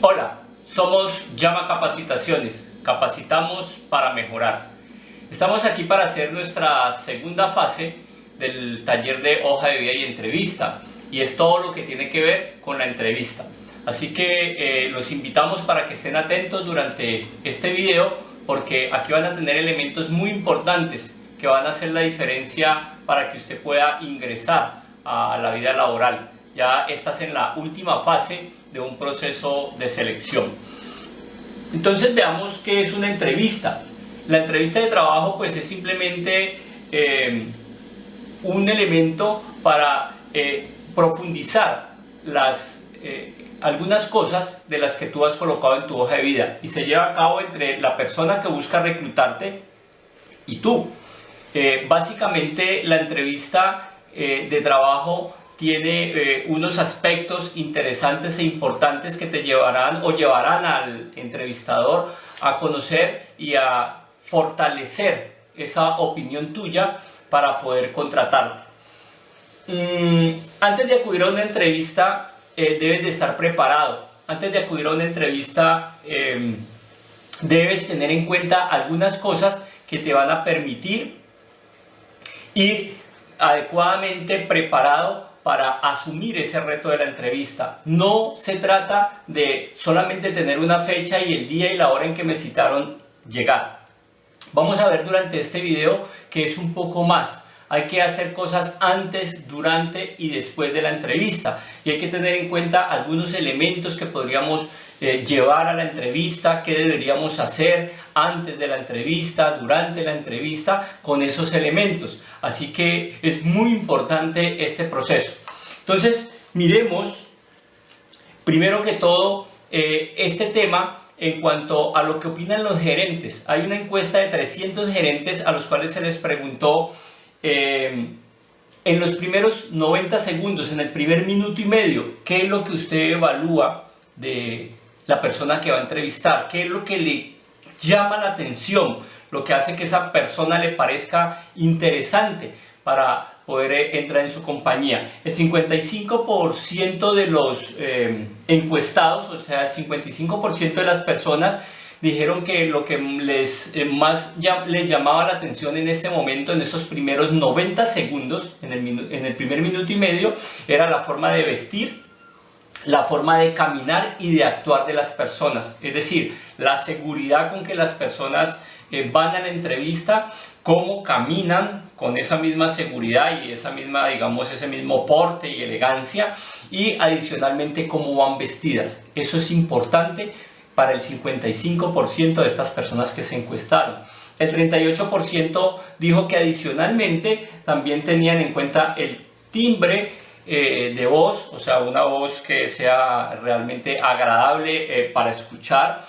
Hola, somos Llama Capacitaciones, capacitamos para mejorar. Estamos aquí para hacer nuestra segunda fase del taller de hoja de vida y entrevista, y es todo lo que tiene que ver con la entrevista. Así que los invitamos para que estén atentos durante este video, porque aquí van a tener elementos muy importantes que van a hacer la diferencia para que usted pueda ingresar a la vida laboral. Ya estás en la última fase de un proceso de selección. Entonces veamos qué es una entrevista. La entrevista de trabajo pues es simplemente un elemento para profundizar algunas cosas de las que tú has colocado en tu hoja de vida, y se lleva a cabo entre la persona que busca reclutarte y tú. Básicamente la entrevista de trabajo tiene unos aspectos interesantes e importantes que te llevarán al entrevistador a conocer y a fortalecer esa opinión tuya para poder contratarte. Antes de acudir a una entrevista debes de estar preparado. Antes de acudir a una entrevista debes tener en cuenta algunas cosas que te van a permitir ir adecuadamente preparado para asumir ese reto de la entrevista. No se trata de solamente tener una fecha y el día y la hora en que me citaron llegar. Vamos a ver durante este video que es un poco más. Hay que hacer cosas antes, durante y después de la entrevista, y hay que tener en cuenta algunos elementos que podríamos llevar a la entrevista, qué deberíamos hacer antes de la entrevista, durante la entrevista, con esos elementos. Así que es muy importante este proceso. Entonces, miremos primero que todo este tema en cuanto a lo que opinan los gerentes. Hay una encuesta de 300 gerentes a los cuales se les preguntó en los primeros 90 segundos, en el primer minuto y medio, qué es lo que usted evalúa de la persona que va a entrevistar, qué es lo que le llama la atención, lo que hace que esa persona le parezca interesante para poder entrar en su compañía. El 55% de los encuestados, o sea, el 55% de las personas dijeron que lo que les llamaba la atención en este momento, en estos primeros 90 segundos, en el primer minuto y medio, era la forma de vestir, la forma de caminar y de actuar de las personas. Es decir, la seguridad con que las personas van a la entrevista, cómo caminan con esa misma seguridad y esa misma, digamos, ese mismo porte y elegancia, y adicionalmente cómo van vestidas. Eso es importante para el 55% de estas personas que se encuestaron. El 38% dijo que adicionalmente también tenían en cuenta el timbre de voz, o sea, una voz que sea realmente agradable para escuchar,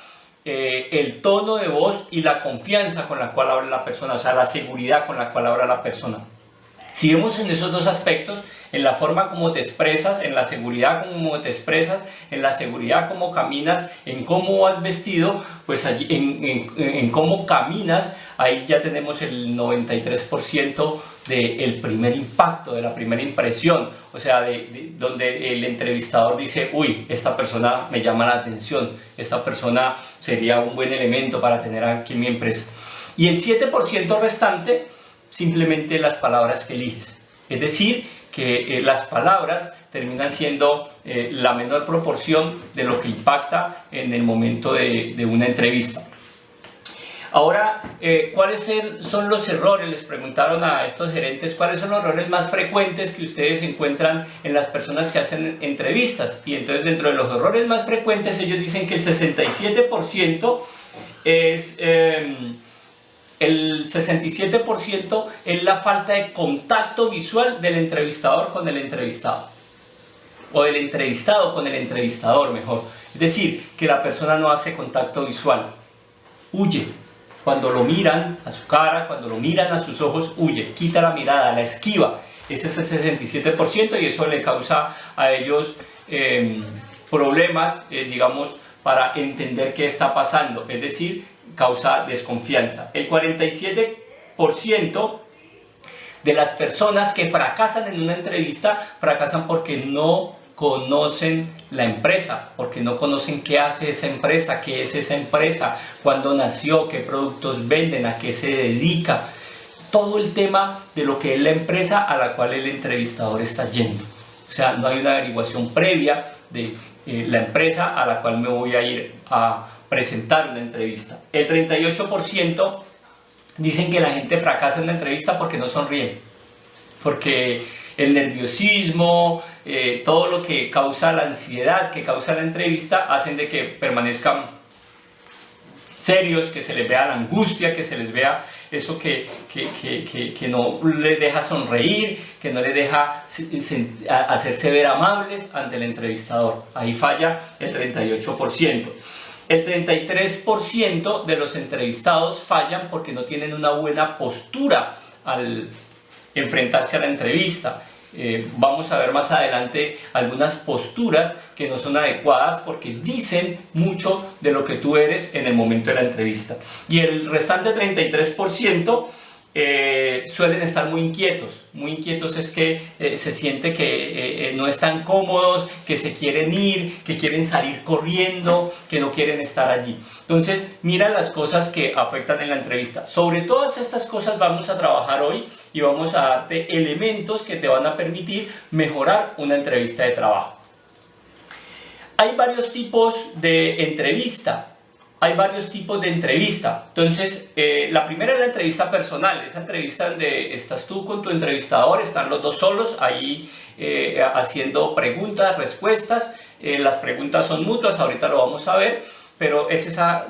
el tono de voz y la confianza con la cual habla la persona, o sea, la seguridad con la cual habla la persona. Si vemos en esos dos aspectos, en la forma como te expresas, en la seguridad como te expresas, en la seguridad como caminas, en cómo vas vestido, pues allí, en cómo caminas, ahí ya tenemos el 93% del primer impacto, de la primera impresión, o sea, donde el entrevistador dice, uy, esta persona me llama la atención, esta persona sería un buen elemento para tener aquí en mi empresa. Y el 7% restante, simplemente las palabras que eliges. Es decir, que las palabras terminan siendo la menor proporción de lo que impacta en el momento de una entrevista. Ahora, ¿cuáles son los errores? Les preguntaron a estos gerentes cuáles son los errores más frecuentes que ustedes encuentran en las personas que hacen entrevistas. Y entonces, dentro de los errores más frecuentes, ellos dicen que el 67% es... El 67% es la falta de contacto visual del entrevistador con el entrevistado, o del entrevistado con el entrevistador, mejor. Es decir, que la persona no hace contacto visual, huye. Cuando lo miran a su cara, cuando lo miran a sus ojos, huye, quita la mirada, la esquiva. Ese es el 67%, y eso le causa a ellos problemas, digamos, para entender qué está pasando. Es decir, causa desconfianza. El 47% de las personas que fracasan en una entrevista fracasan porque no conocen la empresa, porque no conocen qué hace esa empresa, qué es esa empresa, cuándo nació, qué productos venden, a qué se dedica. Todo el tema de lo que es la empresa a la cual el entrevistador está yendo. O sea, no hay una averiguación previa de la empresa a la cual me voy a ir a presentar una entrevista. El 38% dicen que la gente fracasa en la entrevista porque no sonríen, porque el nerviosismo, todo lo que causa la ansiedad, que causa la entrevista, hacen de que permanezcan serios, que se les vea la angustia, que se les vea eso que no les deja sonreír, que no les deja hacerse ver amables ante el entrevistador. Ahí falla el 38%. El 33% de los entrevistados fallan porque no tienen una buena postura al enfrentarse a la entrevista. Vamos a ver más adelante algunas posturas que no son adecuadas porque dicen mucho de lo que tú eres en el momento de la entrevista. Y el restante 33% suelen estar muy inquietos. Muy inquietos es que se siente que no están cómodos, que se quieren ir, que quieren salir corriendo, que no quieren estar allí. Entonces, mira las cosas que afectan en la entrevista. Sobre todas estas cosas vamos a trabajar hoy y vamos a darte elementos que te van a permitir mejorar una entrevista de trabajo. Hay varios tipos de entrevista. Entonces, la primera es la entrevista personal, esa entrevista donde estás tú con tu entrevistador, están los dos solos ahí haciendo preguntas, respuestas. Las preguntas son mutuas, ahorita lo vamos a ver, pero es esa,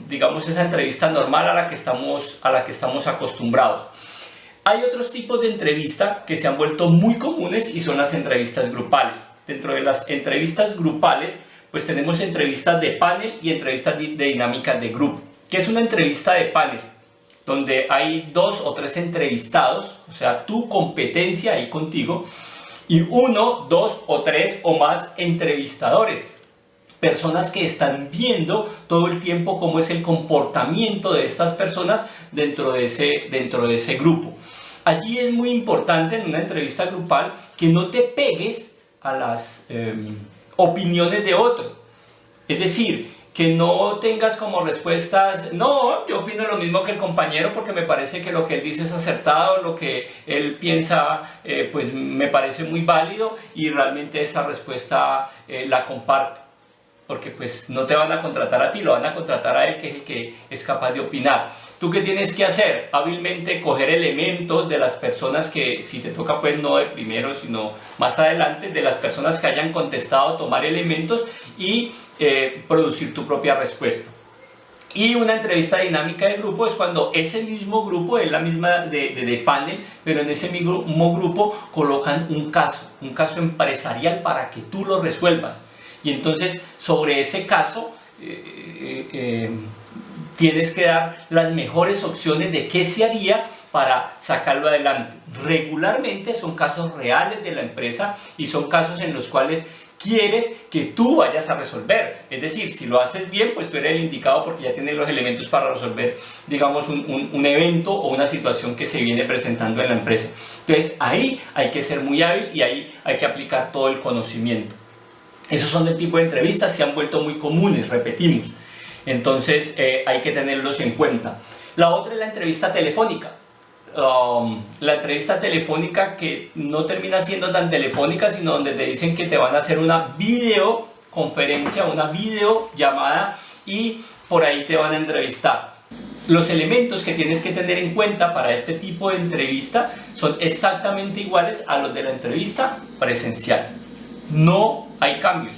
digamos, esa entrevista normal a la que estamos acostumbrados. Hay otros tipos de entrevista que se han vuelto muy comunes y son las entrevistas grupales. Dentro de las entrevistas grupales, pues tenemos entrevistas de panel y entrevistas de dinámicas de grupo. ¿Qué es una entrevista de panel? Donde hay 2 o 3 entrevistados, o sea, tu competencia ahí contigo, y 1, 2 o 3 o más entrevistadores. Personas que están viendo todo el tiempo cómo es el comportamiento de estas personas dentro de ese grupo. Allí es muy importante en una entrevista grupal que no te pegues a las opiniones de otro. Es decir, que no tengas como respuestas, no, yo opino lo mismo que el compañero porque me parece que lo que él dice es acertado, lo que él piensa pues me parece muy válido y realmente esa respuesta la comparto. Porque pues no te van a contratar a ti, lo van a contratar a él, que es el que es capaz de opinar. ¿Tú qué tienes que hacer? Hábilmente coger elementos de las personas que, si te toca pues no de primero, sino más adelante, de las personas que hayan contestado, tomar elementos y producir tu propia respuesta. Y una entrevista dinámica de grupo es cuando ese mismo grupo, es la misma de panel, pero en ese mismo grupo colocan un caso empresarial para que tú lo resuelvas. Y entonces sobre ese caso tienes que dar las mejores opciones de qué se haría para sacarlo adelante. Regularmente son casos reales de la empresa y son casos en los cuales quieres que tú vayas a resolver. Es decir, si lo haces bien, pues tú eres el indicado porque ya tienes los elementos para resolver, digamos, un evento o una situación que se viene presentando en la empresa. Entonces ahí hay que ser muy hábil y ahí hay que aplicar todo el conocimiento. Esos son del tipo de entrevistas, se han vuelto muy comunes, repetimos. Entonces hay que tenerlos en cuenta. La otra es la entrevista telefónica. La entrevista telefónica que no termina siendo tan telefónica, sino donde te dicen que te van a hacer una videoconferencia, una videollamada y por ahí te van a entrevistar. Los elementos que tienes que tener en cuenta para este tipo de entrevista son exactamente iguales a los de la entrevista presencial. No hay cambios,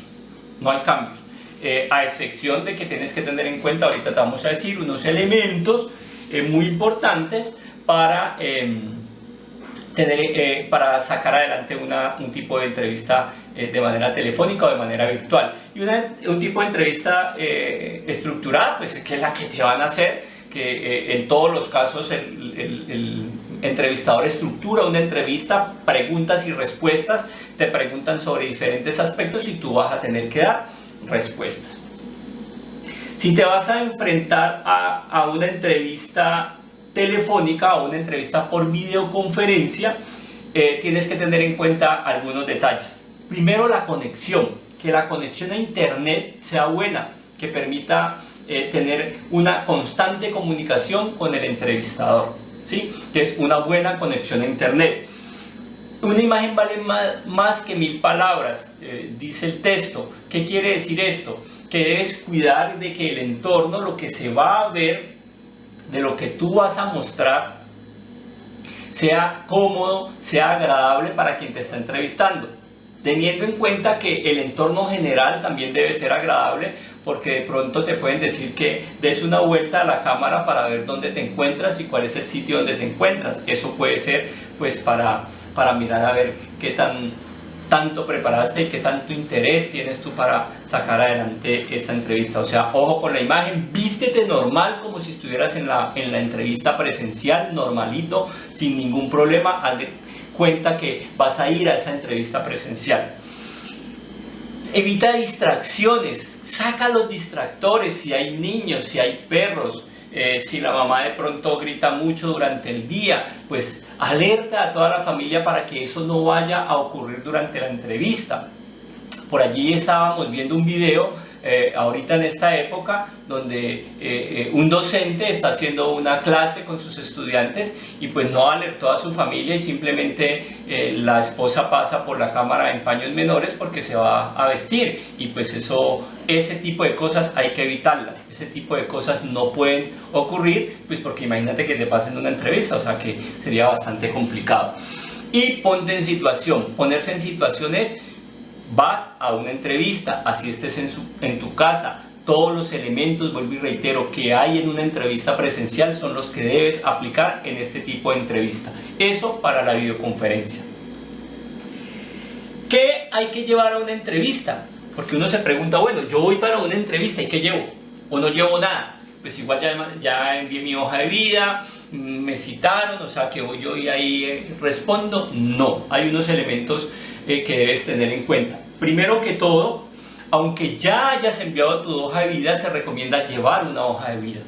a excepción de que tienes que tener en cuenta, ahorita te vamos a decir, unos elementos muy importantes para, para sacar adelante un tipo de entrevista de manera telefónica o de manera virtual. Y un tipo de entrevista estructurada, pues que es la que te van a hacer, que en todos los casos el entrevistador estructura una entrevista, preguntas y respuestas, te preguntan sobre diferentes aspectos y tú vas a tener que dar respuestas. Si te vas a enfrentar a una entrevista telefónica o una entrevista por videoconferencia, tienes que tener en cuenta algunos detalles. Primero, la conexión, que la conexión a internet sea buena, que permita tener una constante comunicación con el entrevistador, ¿sí? Que es una buena conexión a internet. Una imagen vale más que 1000 palabras, dice el texto. ¿Qué quiere decir esto? Que debes cuidar de que el entorno, lo que se va a ver, de lo que tú vas a mostrar, sea cómodo, sea agradable para quien te está entrevistando, teniendo en cuenta que el entorno general también debe ser agradable, porque de pronto te pueden decir que des una vuelta a la cámara para ver dónde te encuentras y cuál es el sitio donde te encuentras. Eso puede ser pues para mirar a ver qué tanto preparaste y qué tanto interés tienes tú para sacar adelante esta entrevista. O sea, ojo con la imagen, vístete normal como si estuvieras en la entrevista presencial, normalito, sin ningún problema. Haz de cuenta que vas a ir a esa entrevista presencial. Evita distracciones, saca los distractores, si hay niños, si hay perros, si la mamá de pronto grita mucho durante el día, pues alerta a toda la familia para que eso no vaya a ocurrir durante la entrevista. Por allí estábamos viendo un video ahorita en esta época donde un docente está haciendo una clase con sus estudiantes y pues no alertó a su familia y simplemente la esposa pasa por la cámara en paños menores porque se va a vestir, y pues ese tipo de cosas hay que evitarlas. Ese tipo de cosas no pueden ocurrir, pues porque imagínate que te pasen una entrevista, o sea que sería bastante complicado. Y ponte en situación. Ponerse en situaciones: vas a una entrevista, así estés en tu casa, todos los elementos, vuelvo y reitero, que hay en una entrevista presencial son los que debes aplicar en este tipo de entrevista. Eso para la videoconferencia. ¿Qué hay que llevar a una entrevista? Porque uno se pregunta, bueno, yo voy para una entrevista, ¿y qué llevo? ¿O no llevo nada? Pues igual ya envié mi hoja de vida, me citaron, o sea que voy yo y ahí respondo. No, hay unos elementos que debes tener en cuenta. Primero que todo, aunque ya hayas enviado tu hoja de vida, se recomienda llevar una hoja de vida.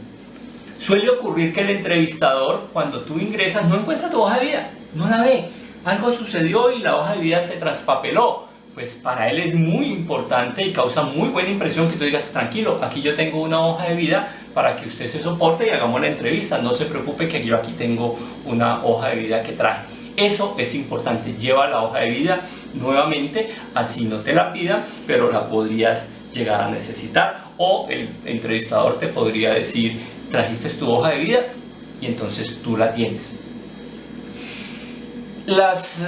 Suele ocurrir que el entrevistador, cuando tú ingresas, no encuentra tu hoja de vida, no la ve. Algo sucedió y la hoja de vida se traspapeló. Pues para él es muy importante y causa muy buena impresión que tú digas, tranquilo, aquí yo tengo una hoja de vida para que usted se soporte y hagamos la entrevista. No se preocupe que yo aquí tengo una hoja de vida que traje. Eso es importante, lleva la hoja de vida nuevamente, así no te la pidan, pero la podrías llegar a necesitar, o el entrevistador te podría decir, trajiste tu hoja de vida y entonces tú la tienes. Los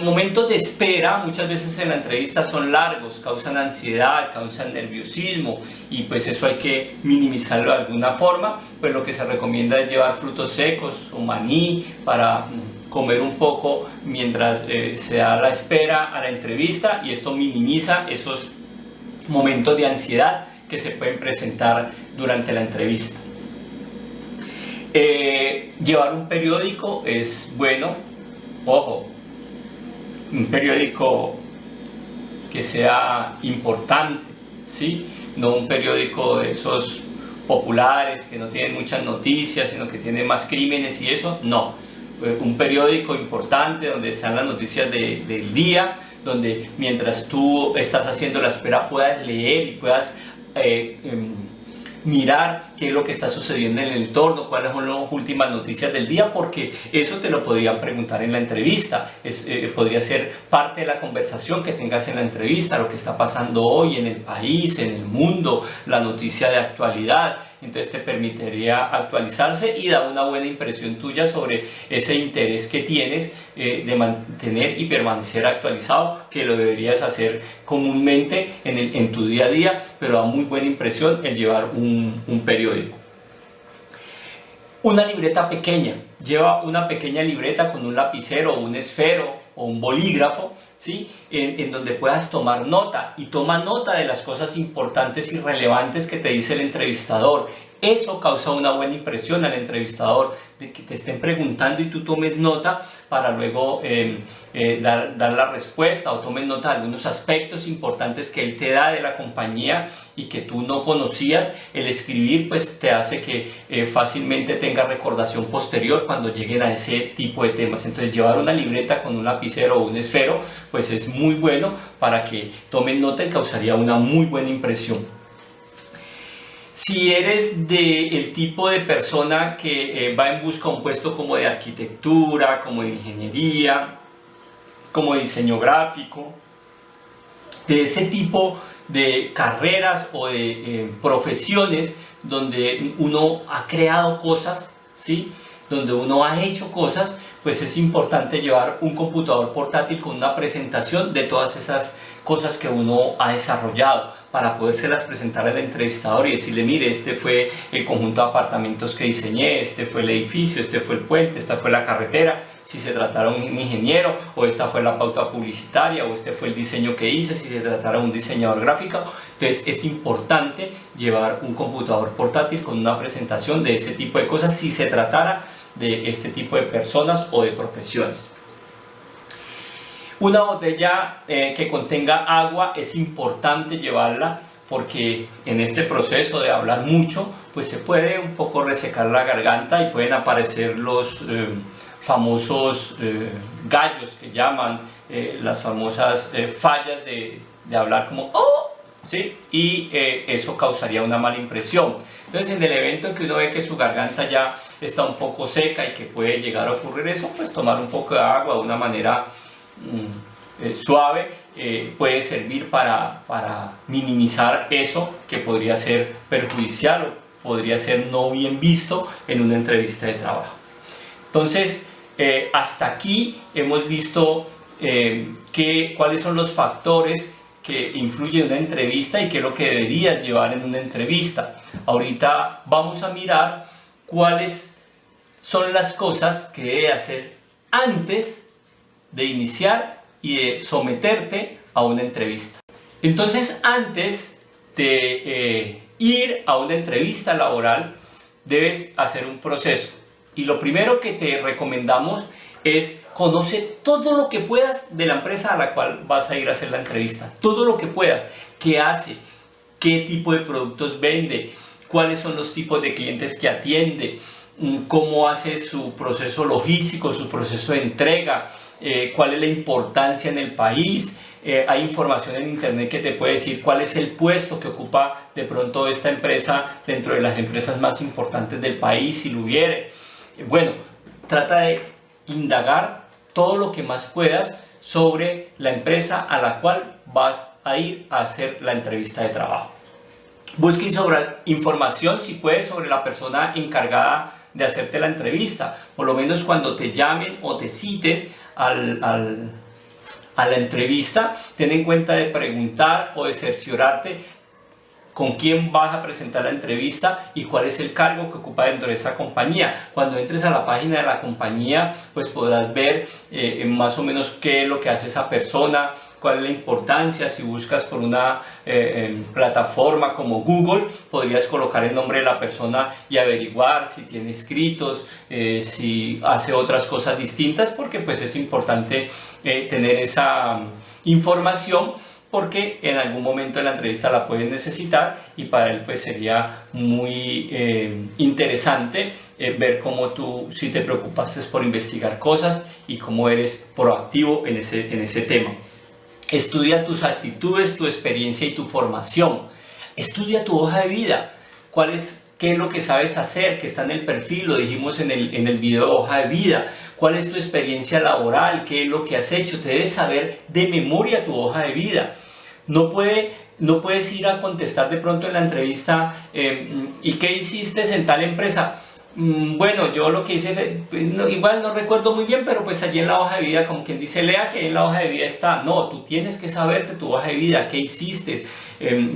momentos de espera muchas veces en la entrevista son largos, causan ansiedad, causan nerviosismo, y pues eso hay que minimizarlo de alguna forma. Pues lo que se recomienda es llevar frutos secos o maní para comer un poco mientras se da la espera a la entrevista, y esto minimiza esos momentos de ansiedad que se pueden presentar durante la entrevista. Llevar un periódico es bueno. Ojo, un periódico que sea importante, ¿sí? No un periódico de esos populares que no tienen muchas noticias, sino que tienen más crímenes y eso, no. Un periódico importante donde están las noticias del día, donde mientras tú estás haciendo la espera puedas leer y puedas mirar qué es lo que está sucediendo en el entorno, cuáles son las últimas noticias del día, porque eso te lo podrían preguntar en la entrevista. Podría ser parte de la conversación que tengas en la entrevista, lo que está pasando hoy en el país, en el mundo, la noticia de actualidad. Entonces te permitiría actualizarse y da una buena impresión tuya sobre ese interés que tienes de mantener y permanecer actualizado, que lo deberías hacer comúnmente en tu día a día, pero da muy buena impresión el llevar un periódico. Una libreta pequeña, lleva una pequeña libreta con un lapicero o un esfero o un bolígrafo, ¿sí? En donde puedas tomar nota, y toma nota de las cosas importantes y relevantes que te dice el entrevistador. Eso causa una buena impresión al entrevistador, de que te estén preguntando y tú tomes nota para luego dar la respuesta, o tomes nota de algunos aspectos importantes que él te da de la compañía y que tú no conocías. El escribir pues te hace que fácilmente tengas recordación posterior cuando lleguen a ese tipo de temas. Entonces llevar una libreta con un lapicero o un esfero pues es muy bueno para que tomen nota y causaría una muy buena impresión. Si eres del tipo de persona que va en busca de un puesto como de arquitectura, como de ingeniería, como de diseño gráfico, de ese tipo de carreras o de profesiones donde uno ha creado cosas, ¿sí? Donde uno ha hecho cosas, pues es importante llevar un computador portátil con una presentación de todas esas cosas que uno ha desarrollado, para podérselas presentar al entrevistador y decirle: mire, este fue el conjunto de apartamentos que diseñé, este fue el edificio, este fue el puente, esta fue la carretera, si se tratara de un ingeniero, o esta fue la pauta publicitaria, o este fue el diseño que hice, si se tratara de un diseñador gráfico. Entonces es importante llevar un computador portátil con una presentación de ese tipo de cosas, si se tratara de este tipo de personas o de profesiones. Una botella que contenga agua es importante llevarla, porque en este proceso de hablar mucho pues se puede un poco resecar la garganta y pueden aparecer los famosos gallos que llaman, las famosas fallas de hablar como "oh", ¿sí? Y eso causaría una mala impresión. Entonces, en el evento en que uno ve que su garganta ya está un poco seca y que puede llegar a ocurrir eso, pues tomar un poco de agua de una manera suave puede servir para minimizar eso que podría ser perjudicial o podría ser no bien visto en una entrevista de trabajo. Entonces, hasta aquí hemos visto cuáles son los factores que influyen en una entrevista y qué es lo que deberías llevar en una entrevista. Ahorita vamos a mirar cuáles son las cosas que debes hacer antes de iniciar y de someterte a una entrevista. Entonces, antes de ir a una entrevista laboral, debes hacer un proceso. Y lo primero que te recomendamos es conocer todo lo que puedas de la empresa a la cual vas a ir a hacer la entrevista. Todo lo que puedas. ¿Qué hace? ¿Qué tipo de productos vende? ¿Cuáles son los tipos de clientes que atiende? ¿Cómo hace su proceso logístico, su proceso de entrega? ¿Cuál es la importancia en el país? Hay información en internet que te puede decir cuál es el puesto que ocupa de pronto esta empresa dentro de las empresas más importantes del país, si lo hubiere. Bueno, trata de indagar todo lo que más puedas sobre la empresa a la cual vas a ir a hacer la entrevista de trabajo. Busca información, si puedes, sobre la persona encargada de hacerte la entrevista. Por lo menos cuando te llamen o te citen a la entrevista, ten en cuenta de preguntar o de cerciorarte con quién vas a presentar la entrevista y cuál es el cargo que ocupa dentro de esa compañía. Cuando entres a la página de la compañía, pues podrás ver más o menos qué es lo que hace esa persona, cuál es la importancia. Si buscas por una plataforma como Google, podrías colocar el nombre de la persona y averiguar si tiene escritos, si hace otras cosas distintas, porque pues es importante tener esa información, porque en algún momento de la entrevista la puedes necesitar y para él pues sería muy interesante ver cómo tú sí te preocupaste por investigar cosas y cómo eres proactivo en ese tema. Estudia tus actitudes, tu experiencia y tu formación. Estudia tu hoja de vida. ¿Qué es lo que sabes hacer? Que está en el perfil, lo dijimos en el video de hoja de vida. ¿Cuál es tu experiencia laboral? ¿Qué es lo que has hecho? Te debes saber de memoria tu hoja de vida. No puedes ir a contestar de pronto en la entrevista ¿y qué hiciste en tal empresa? Bueno, yo lo que hice, igual no recuerdo muy bien, pero pues allí en la hoja de vida, como quien dice, lea que en la hoja de vida está. No, tú tienes que saberte tu hoja de vida, qué hiciste,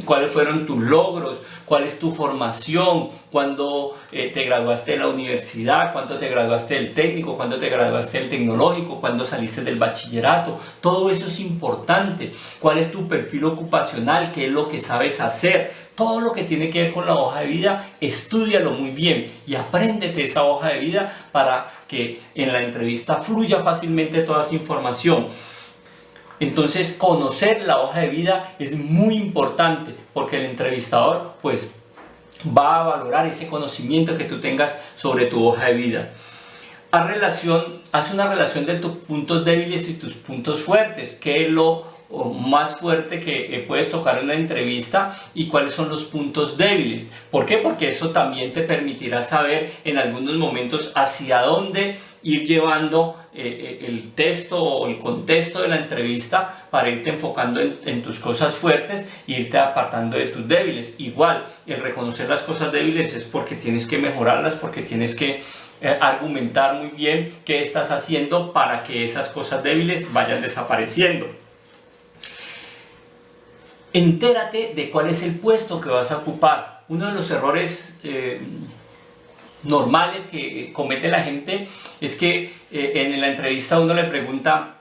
cuáles fueron tus logros, cuál es tu formación, cuándo te graduaste de la universidad, cuándo te graduaste del técnico, cuándo te graduaste del tecnológico, cuándo saliste del bachillerato. Todo eso es importante. ¿Cuál es tu perfil ocupacional? ¿Qué es lo que sabes hacer? Todo lo que tiene que ver con la hoja de vida, estúdialo muy bien y apréndete esa hoja de vida para que en la entrevista fluya fácilmente toda esa información. Entonces, conocer la hoja de vida es muy importante porque el entrevistador pues va a valorar ese conocimiento que tú tengas sobre tu hoja de vida. Haz una relación de tus puntos débiles y tus puntos fuertes. ¿Qué es lo más fuerte que puedes tocar en una entrevista y cuáles son los puntos débiles? ¿Por qué? Porque eso también te permitirá saber en algunos momentos hacia dónde ir llevando el texto o el contexto de la entrevista para irte enfocando en tus cosas fuertes e irte apartando de tus débiles. Igual, el reconocer las cosas débiles es porque tienes que mejorarlas, porque tienes que argumentar muy bien qué estás haciendo para que esas cosas débiles vayan desapareciendo. Entérate de cuál es el puesto que vas a ocupar. Uno de los errores normales que comete la gente es que en la entrevista uno le pregunta,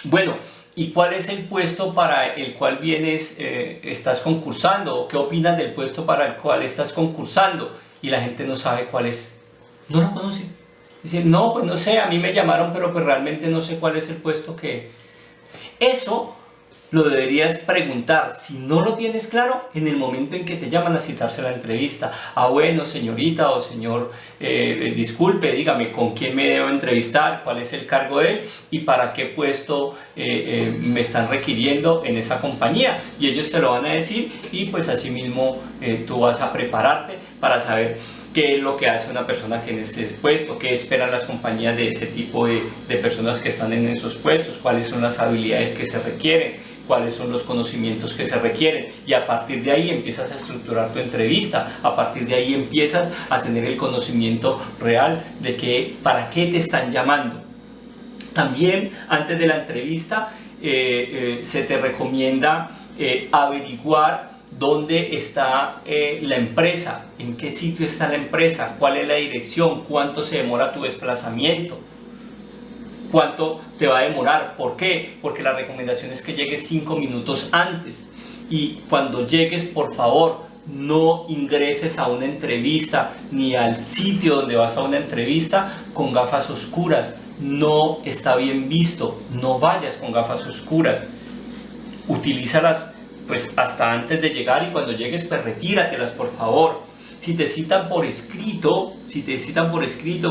bueno, ¿y cuál es el puesto para el cual estás concursando? ¿Qué opinas del puesto para el cual estás concursando? Y la gente no sabe cuál es, no lo conoce. Dice, no, pues no sé, a mí me llamaron, pero pues realmente no sé cuál es el puesto que... Eso lo deberías preguntar, si no lo tienes claro, en el momento en que te llaman a citarse a la entrevista. Ah, bueno, señorita o señor, disculpe, dígame con quién me debo entrevistar, cuál es el cargo de él y para qué puesto me están requiriendo en esa compañía. Y ellos te lo van a decir y pues así mismo tú vas a prepararte para saber qué es lo que hace una persona que en este puesto, qué esperan las compañías de ese tipo de personas que están en esos puestos, cuáles son las habilidades que se requieren, cuáles son los conocimientos que se requieren, y a partir de ahí empiezas a estructurar tu entrevista, a partir de ahí empiezas a tener el conocimiento real de para qué te están llamando. También antes de la entrevista se te recomienda averiguar dónde está la empresa, en qué sitio está la empresa, cuál es la dirección, cuánto se demora tu desplazamiento, cuánto te va a demorar. ¿Por qué? Porque la recomendación es que llegues 5 minutos antes. Y cuando llegues, por favor, no ingreses a una entrevista ni al sitio donde vas a una entrevista con gafas oscuras. No está bien visto. No vayas con gafas oscuras. Utilízalas pues hasta antes de llegar, y cuando llegues pues retíratelas, por favor. Si te citan por escrito,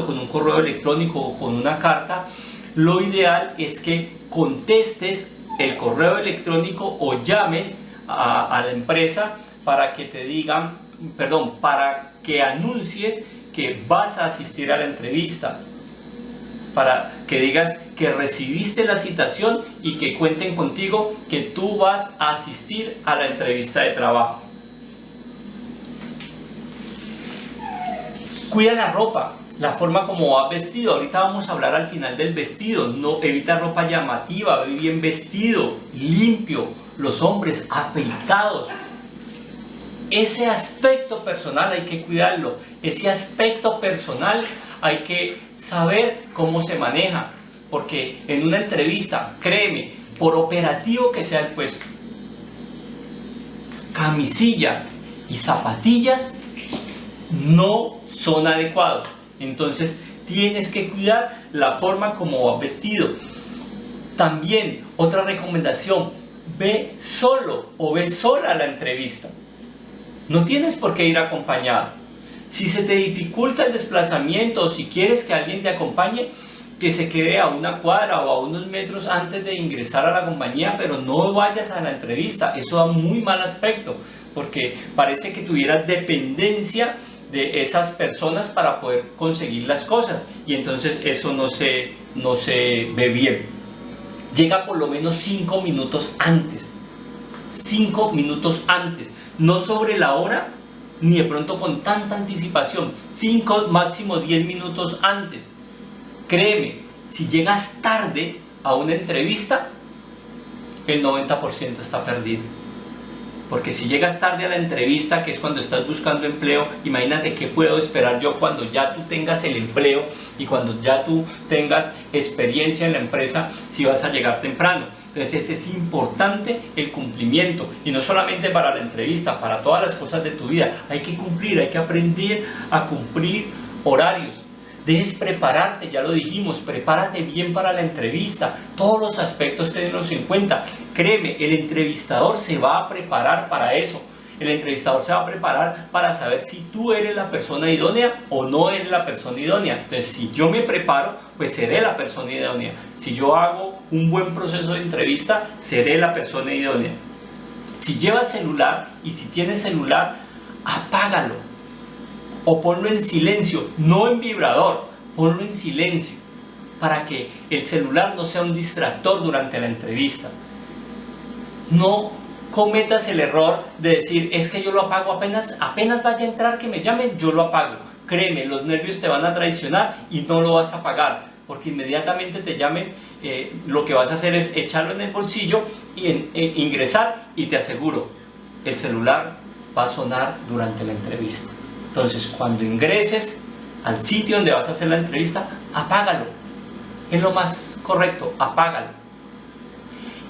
con un correo electrónico o con una carta, lo ideal es que contestes el correo electrónico o llames a la empresa para que te digan, para que anuncies que vas a asistir a la entrevista, para que digas que recibiste la citación y que cuenten contigo que tú vas a asistir a la entrevista de trabajo. Cuida la ropa, la forma como vas vestido. Ahorita vamos a hablar al final del vestido. No, evita ropa llamativa, ve bien vestido, limpio. Los hombres afeitados. Ese aspecto personal hay que cuidarlo. Ese aspecto personal hay que saber cómo se maneja. Porque en una entrevista, créeme, por operativo que sea el puesto, camisilla y zapatillas no son adecuados. Entonces tienes que cuidar la forma como vas vestido. También otra recomendación: ve solo o ve sola a la entrevista. No tienes por qué ir acompañado. Si se te dificulta el desplazamiento o si quieres que alguien te acompañe, que se quede a una cuadra o a unos metros antes de ingresar a la compañía, pero no vayas a la entrevista. Eso da muy mal aspecto, porque parece que tuvieras dependencia de esas personas para poder conseguir las cosas, y entonces eso no se ve bien. Llega por lo menos 5 minutos antes. 5 minutos antes, no sobre la hora ni de pronto con tanta anticipación. 5, máximo 10 minutos antes. Créeme, si llegas tarde a una entrevista, el 90% está perdido. Porque si llegas tarde a la entrevista, que es cuando estás buscando empleo, imagínate qué puedo esperar yo cuando ya tú tengas el empleo y cuando ya tú tengas experiencia en la empresa, si vas a llegar temprano. Entonces es importante el cumplimiento, y no solamente para la entrevista, para todas las cosas de tu vida. Hay que cumplir, hay que aprender a cumplir horarios. Debes prepararte, ya lo dijimos, prepárate bien para la entrevista, todos los aspectos tenlos en cuenta. Créeme, el entrevistador se va a preparar para eso. El entrevistador se va a preparar para saber si tú eres la persona idónea o no eres la persona idónea. Entonces, si yo me preparo, pues seré la persona idónea. Si yo hago un buen proceso de entrevista, seré la persona idónea. Si llevas celular y si tienes celular, apágalo. O ponlo en silencio, no en vibrador, ponlo en silencio, para que el celular no sea un distractor durante la entrevista. No cometas el error de decir, es que yo lo apago apenas vaya a entrar, que me llamen, yo lo apago. Créeme, los nervios te van a traicionar y no lo vas a apagar, porque inmediatamente te llames, lo que vas a hacer es echarlo en el bolsillo y ingresar, y te aseguro, el celular va a sonar durante la entrevista. Entonces, cuando ingreses al sitio donde vas a hacer la entrevista, apágalo. Es lo más correcto, apágalo.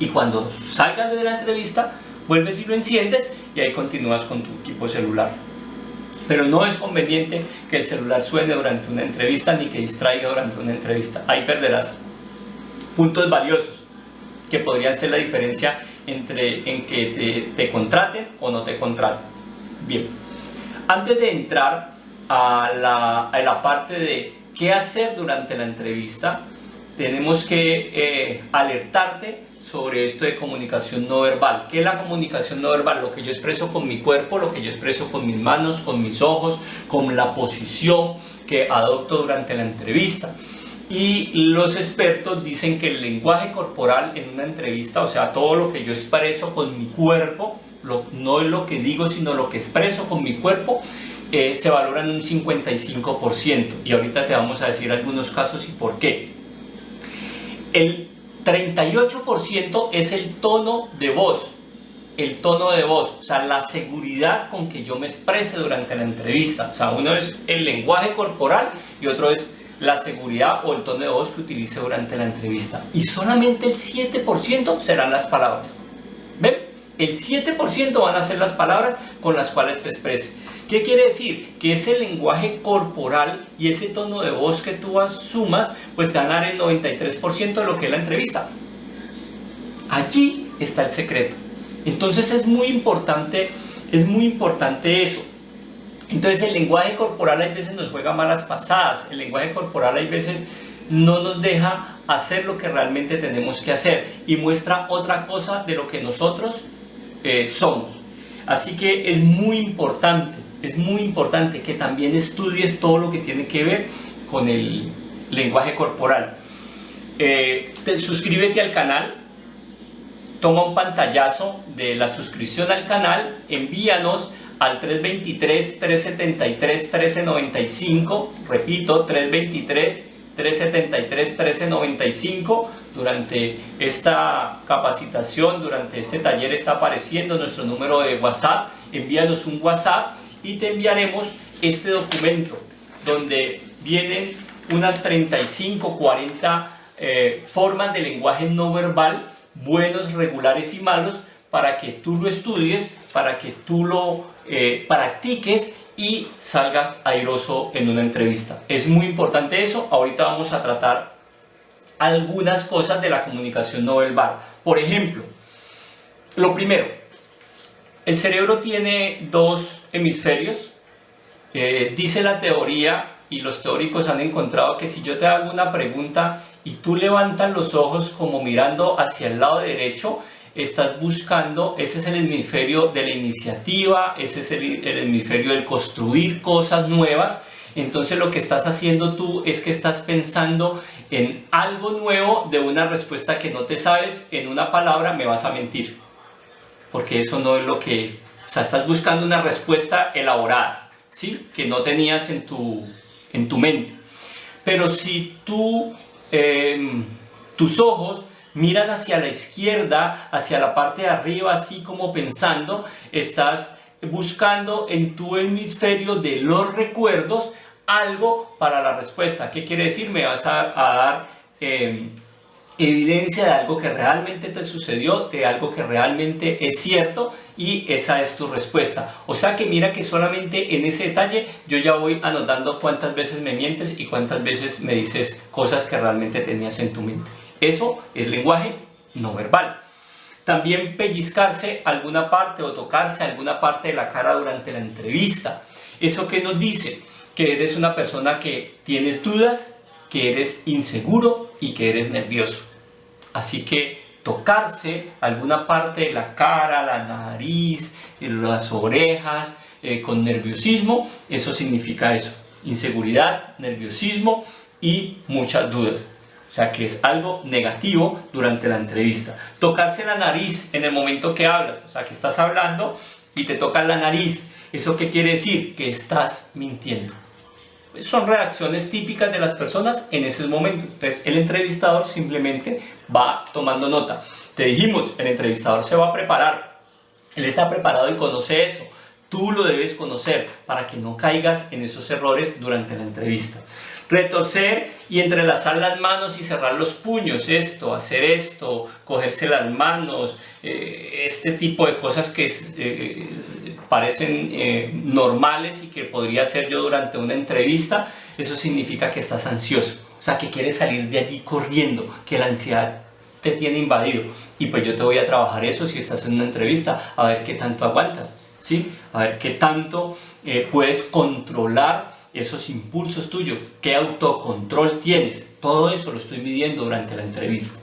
Y cuando salgas de la entrevista, vuelves y lo enciendes y ahí continúas con tu equipo celular. Pero no es conveniente que el celular suene durante una entrevista ni que distraiga durante una entrevista. Ahí perderás puntos valiosos que podrían ser la diferencia en que te contraten o no te contraten. Bien. Antes de entrar a la parte de qué hacer durante la entrevista, tenemos que alertarte sobre esto de comunicación no verbal. ¿Qué es la comunicación no verbal? Lo que yo expreso con mi cuerpo, lo que yo expreso con mis manos, con mis ojos, con la posición que adopto durante la entrevista. Y los expertos dicen que el lenguaje corporal en una entrevista, o sea, todo lo que yo expreso con mi cuerpo, no es lo que digo, sino lo que expreso con mi cuerpo, se valora en un 55%. Y ahorita te vamos a decir algunos casos y por qué. El 38% es el tono de voz. El tono de voz, o sea, la seguridad con que yo me exprese durante la entrevista. O sea, uno es el lenguaje corporal y otro es la seguridad o el tono de voz que utilice durante la entrevista. Y solamente el 7% serán las palabras. ¿Ven? El 7% van a ser las palabras con las cuales te expreses. ¿Qué quiere decir? Que ese lenguaje corporal y ese tono de voz que tú asumas, pues te van a dar el 93% de lo que es la entrevista. Allí está el secreto. Entonces es muy importante eso. Entonces el lenguaje corporal hay veces nos juega malas pasadas. El lenguaje corporal hay veces no nos deja hacer lo que realmente tenemos que hacer y muestra otra cosa de lo que nosotros somos. Así que es muy importante que también estudies todo lo que tiene que ver con el lenguaje corporal. Suscríbete al canal, toma un pantallazo de la suscripción al canal, envíanos al 323-373-1395, repito, 323-373-1395. Durante esta capacitación, durante este taller está apareciendo nuestro número de WhatsApp. Envíanos un WhatsApp y te enviaremos este documento donde vienen unas 35-40 formas de lenguaje no verbal, buenos, regulares y malos, para que tú lo estudies, para que tú lo practiques y salgas airoso en una entrevista. Es muy importante eso. Ahorita vamos a tratar algunas cosas de la comunicación no verbal. Por ejemplo, lo primero, el cerebro tiene dos hemisferios. Dice la teoría, y los teóricos han encontrado que si yo te hago una pregunta y tú levantas los ojos como mirando hacia el lado derecho, estás buscando, ese es el hemisferio de la iniciativa, ese es el hemisferio del construir cosas nuevas. Entonces lo que estás haciendo tú es que estás pensando en algo nuevo de una respuesta que no te sabes. En una palabra me vas a mentir, porque eso no es lo que... O sea, estás buscando una respuesta elaborada, ¿sí? Que no tenías en tu mente. Pero si tú, tus ojos miran hacia la izquierda, hacia la parte de arriba, así como pensando, estás buscando en tu hemisferio de los recuerdos algo para la respuesta. ¿Qué quiere decir? Me vas a dar evidencia de algo que realmente te sucedió, de algo que realmente es cierto, y esa es tu respuesta. O sea que mira que solamente en ese detalle yo ya voy anotando cuántas veces me mientes y cuántas veces me dices cosas que realmente tenías en tu mente. Eso es lenguaje no verbal. También pellizcarse alguna parte o tocarse alguna parte de la cara durante la entrevista. ¿Eso qué nos dice? Que eres una persona que tienes dudas, que eres inseguro y que eres nervioso. Así que tocarse alguna parte de la cara, la nariz, las orejas, con nerviosismo, eso significa eso: inseguridad, nerviosismo y muchas dudas. O sea que es algo negativo durante la entrevista. Tocarse la nariz en el momento que hablas, o sea que estás hablando y te tocas la nariz. ¿Eso qué quiere decir? Que estás mintiendo. Son reacciones típicas de las personas en esos momentos. Entonces el entrevistador simplemente va tomando nota. Te dijimos, el entrevistador se va a preparar. Él está preparado y conoce eso. Tú lo debes conocer para que no caigas en esos errores durante la entrevista. Retorcer y entrelazar las manos y cerrar los puños, hacer esto, cogerse las manos, este tipo de cosas que parecen normales y que podría hacer yo durante una entrevista. Eso significa que estás ansioso, o sea que quieres salir de allí corriendo, que la ansiedad te tiene invadido. Y pues yo te voy a trabajar eso si estás en una entrevista, a ver qué tanto aguantas, ¿sí? A ver qué tanto puedes controlar esos impulsos tuyos, qué autocontrol tienes. Todo eso lo estoy midiendo durante la entrevista.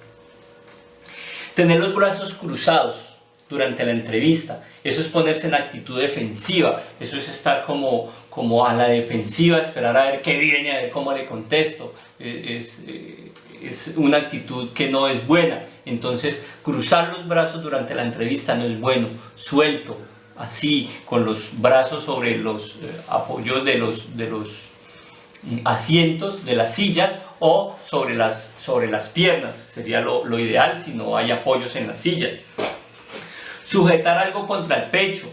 Tener los brazos cruzados durante la entrevista, eso es ponerse en actitud defensiva, eso es estar como a la defensiva, esperar a ver qué viene, a ver cómo le contesto. Es una actitud que no es buena. Entonces cruzar los brazos durante la entrevista no es bueno. Suelto, así, con los brazos sobre los apoyos de los asientos de las sillas, o sobre las piernas, sería lo ideal si no hay apoyos en las sillas. Sujetar algo contra el pecho,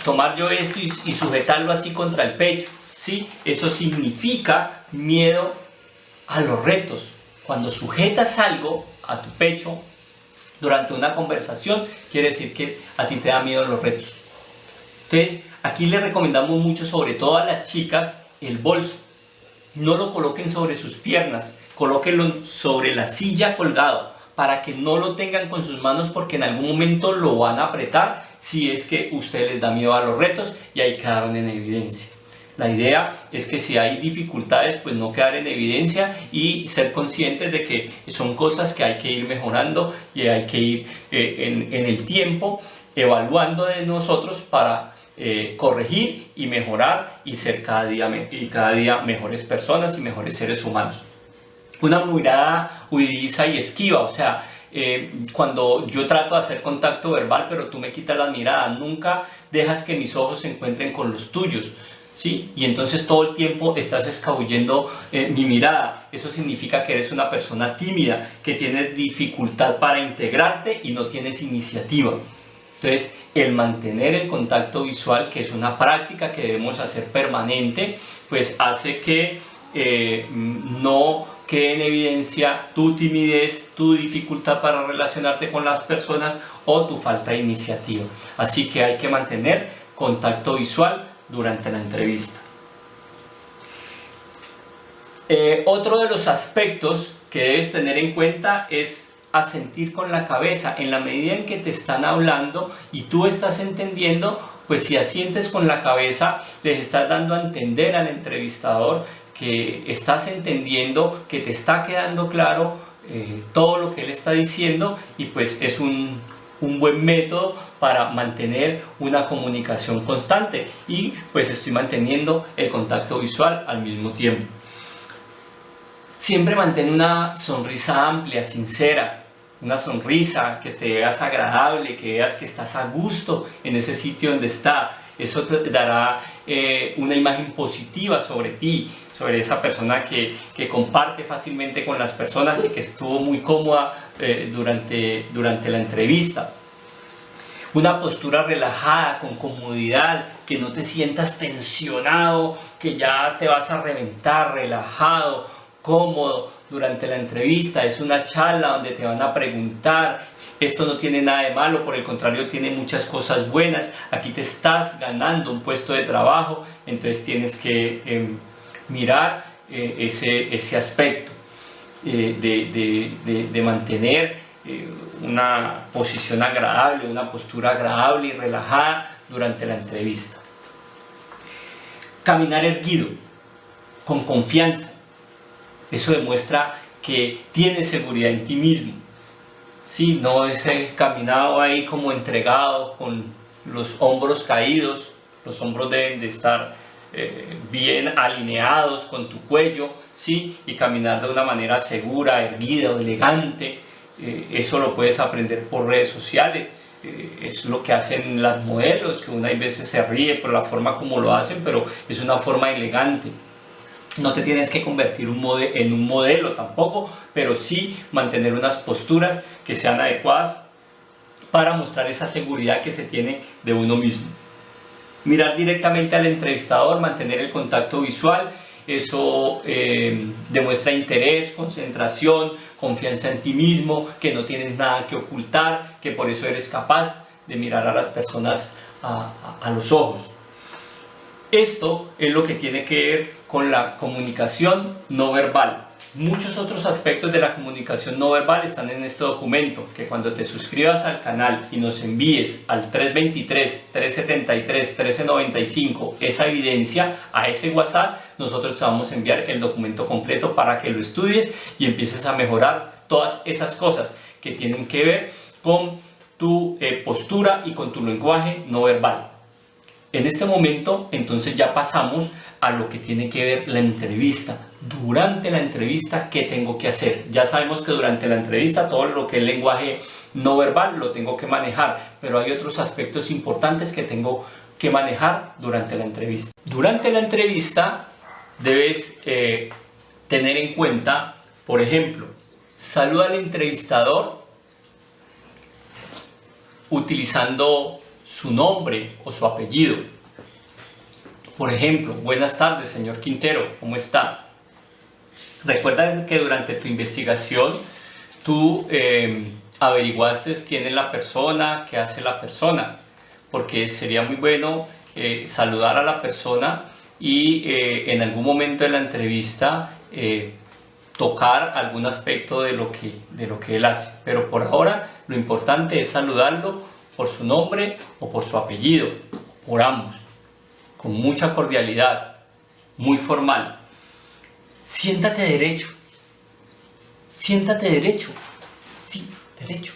tomar yo esto y sujetarlo así contra el pecho, ¿sí? Eso significa miedo a los retos. Cuando sujetas algo a tu pecho durante una conversación, quiere decir que a ti te da miedo los retos. Entonces, aquí le recomendamos mucho, sobre todo a las chicas, el bolso. No lo coloquen sobre sus piernas, colóquenlo sobre la silla colgado, para que no lo tengan con sus manos, porque en algún momento lo van a apretar si es que ustedes les da miedo a los retos y ahí quedaron en evidencia. La idea es que si hay dificultades, pues no quedar en evidencia y ser conscientes de que son cosas que hay que ir mejorando y hay que ir en el tiempo evaluando de nosotros para corregir y mejorar y ser cada día mejores personas y mejores seres humanos. Una mirada huidiza y esquiva, o sea, cuando yo trato de hacer contacto verbal pero tú me quitas la mirada, nunca dejas que mis ojos se encuentren con los tuyos, ¿sí? Y entonces todo el tiempo estás escabullendo mi mirada. Eso significa que eres una persona tímida, que tienes dificultad para integrarte y no tienes iniciativa. Entonces, el mantener el contacto visual, que es una práctica que debemos hacer permanente, pues hace que no quede en evidencia tu timidez, tu dificultad para relacionarte con las personas o tu falta de iniciativa. Así que hay que mantener contacto visual durante la entrevista. Otro de los aspectos que debes tener en cuenta es asentir con la cabeza. En la medida en que te están hablando y tú estás entendiendo, pues si asientes con la cabeza, les estás dando a entender al entrevistador que estás entendiendo, que te está quedando claro todo lo que él está diciendo, y pues es un buen método para mantener una comunicación constante, y pues estoy manteniendo el contacto visual al mismo tiempo. Siempre mantén una sonrisa amplia, sincera, una sonrisa que te veas agradable, que veas que estás a gusto en ese sitio donde está. Eso te dará una imagen positiva sobre ti, sobre esa persona que comparte fácilmente con las personas y que estuvo muy cómoda durante la entrevista. Una postura relajada, con comodidad, que no te sientas tensionado, que ya te vas a reventar, relajado, cómodo durante la entrevista. Es una charla donde te van a preguntar. Esto no tiene nada de malo, por el contrario tiene muchas cosas buenas. Aquí te estás ganando un puesto de trabajo, entonces tienes que mirar ese aspecto de mantener una posición agradable, una postura agradable y relajada durante la entrevista. Caminar erguido, con confianza. Eso demuestra que tienes seguridad en ti mismo. Sí, no ese caminado ahí como entregado, con los hombros caídos. Los hombros deben de estar bien alineados con tu cuello, ¿sí? Y caminar de una manera segura, erguida o elegante. Eso lo puedes aprender por redes sociales. Es lo que hacen las modelos, que una a veces se ríe por la forma como lo hacen, pero es una forma elegante. No te tienes que convertir en un modelo tampoco, pero sí mantener unas posturas que sean adecuadas para mostrar esa seguridad que se tiene de uno mismo. Mirar directamente al entrevistador, mantener el contacto visual. Eso demuestra interés, concentración, confianza en ti mismo, que no tienes nada que ocultar, que por eso eres capaz de mirar a las personas a los ojos. Esto es lo que tiene que ver con la comunicación no verbal. Muchos otros aspectos de la comunicación no verbal están en este documento, que cuando te suscribas al canal y nos envíes al 323-373-1395 esa evidencia a ese WhatsApp, nosotros te vamos a enviar el documento completo para que lo estudies y empieces a mejorar todas esas cosas que tienen que ver con tu postura y con tu lenguaje no verbal. En este momento, entonces, ya pasamos a lo que tiene que ver la entrevista. Durante la entrevista, ¿qué tengo que hacer? Ya sabemos que durante la entrevista todo lo que es lenguaje no verbal lo tengo que manejar, pero hay otros aspectos importantes que tengo que manejar durante la entrevista. Durante la entrevista debes tener en cuenta, por ejemplo, saluda al entrevistador utilizando su nombre o su apellido. Por ejemplo, buenas tardes, señor Quintero, ¿cómo está? Recuerda que durante tu investigación tú averiguaste quién es la persona, qué hace la persona, porque sería muy bueno saludar a la persona y en algún momento de la entrevista tocar algún aspecto de lo que él hace. Pero por ahora lo importante es saludarlo por su nombre o por su apellido, por ambos, con mucha cordialidad, muy formal. Siéntate derecho, sí, derecho,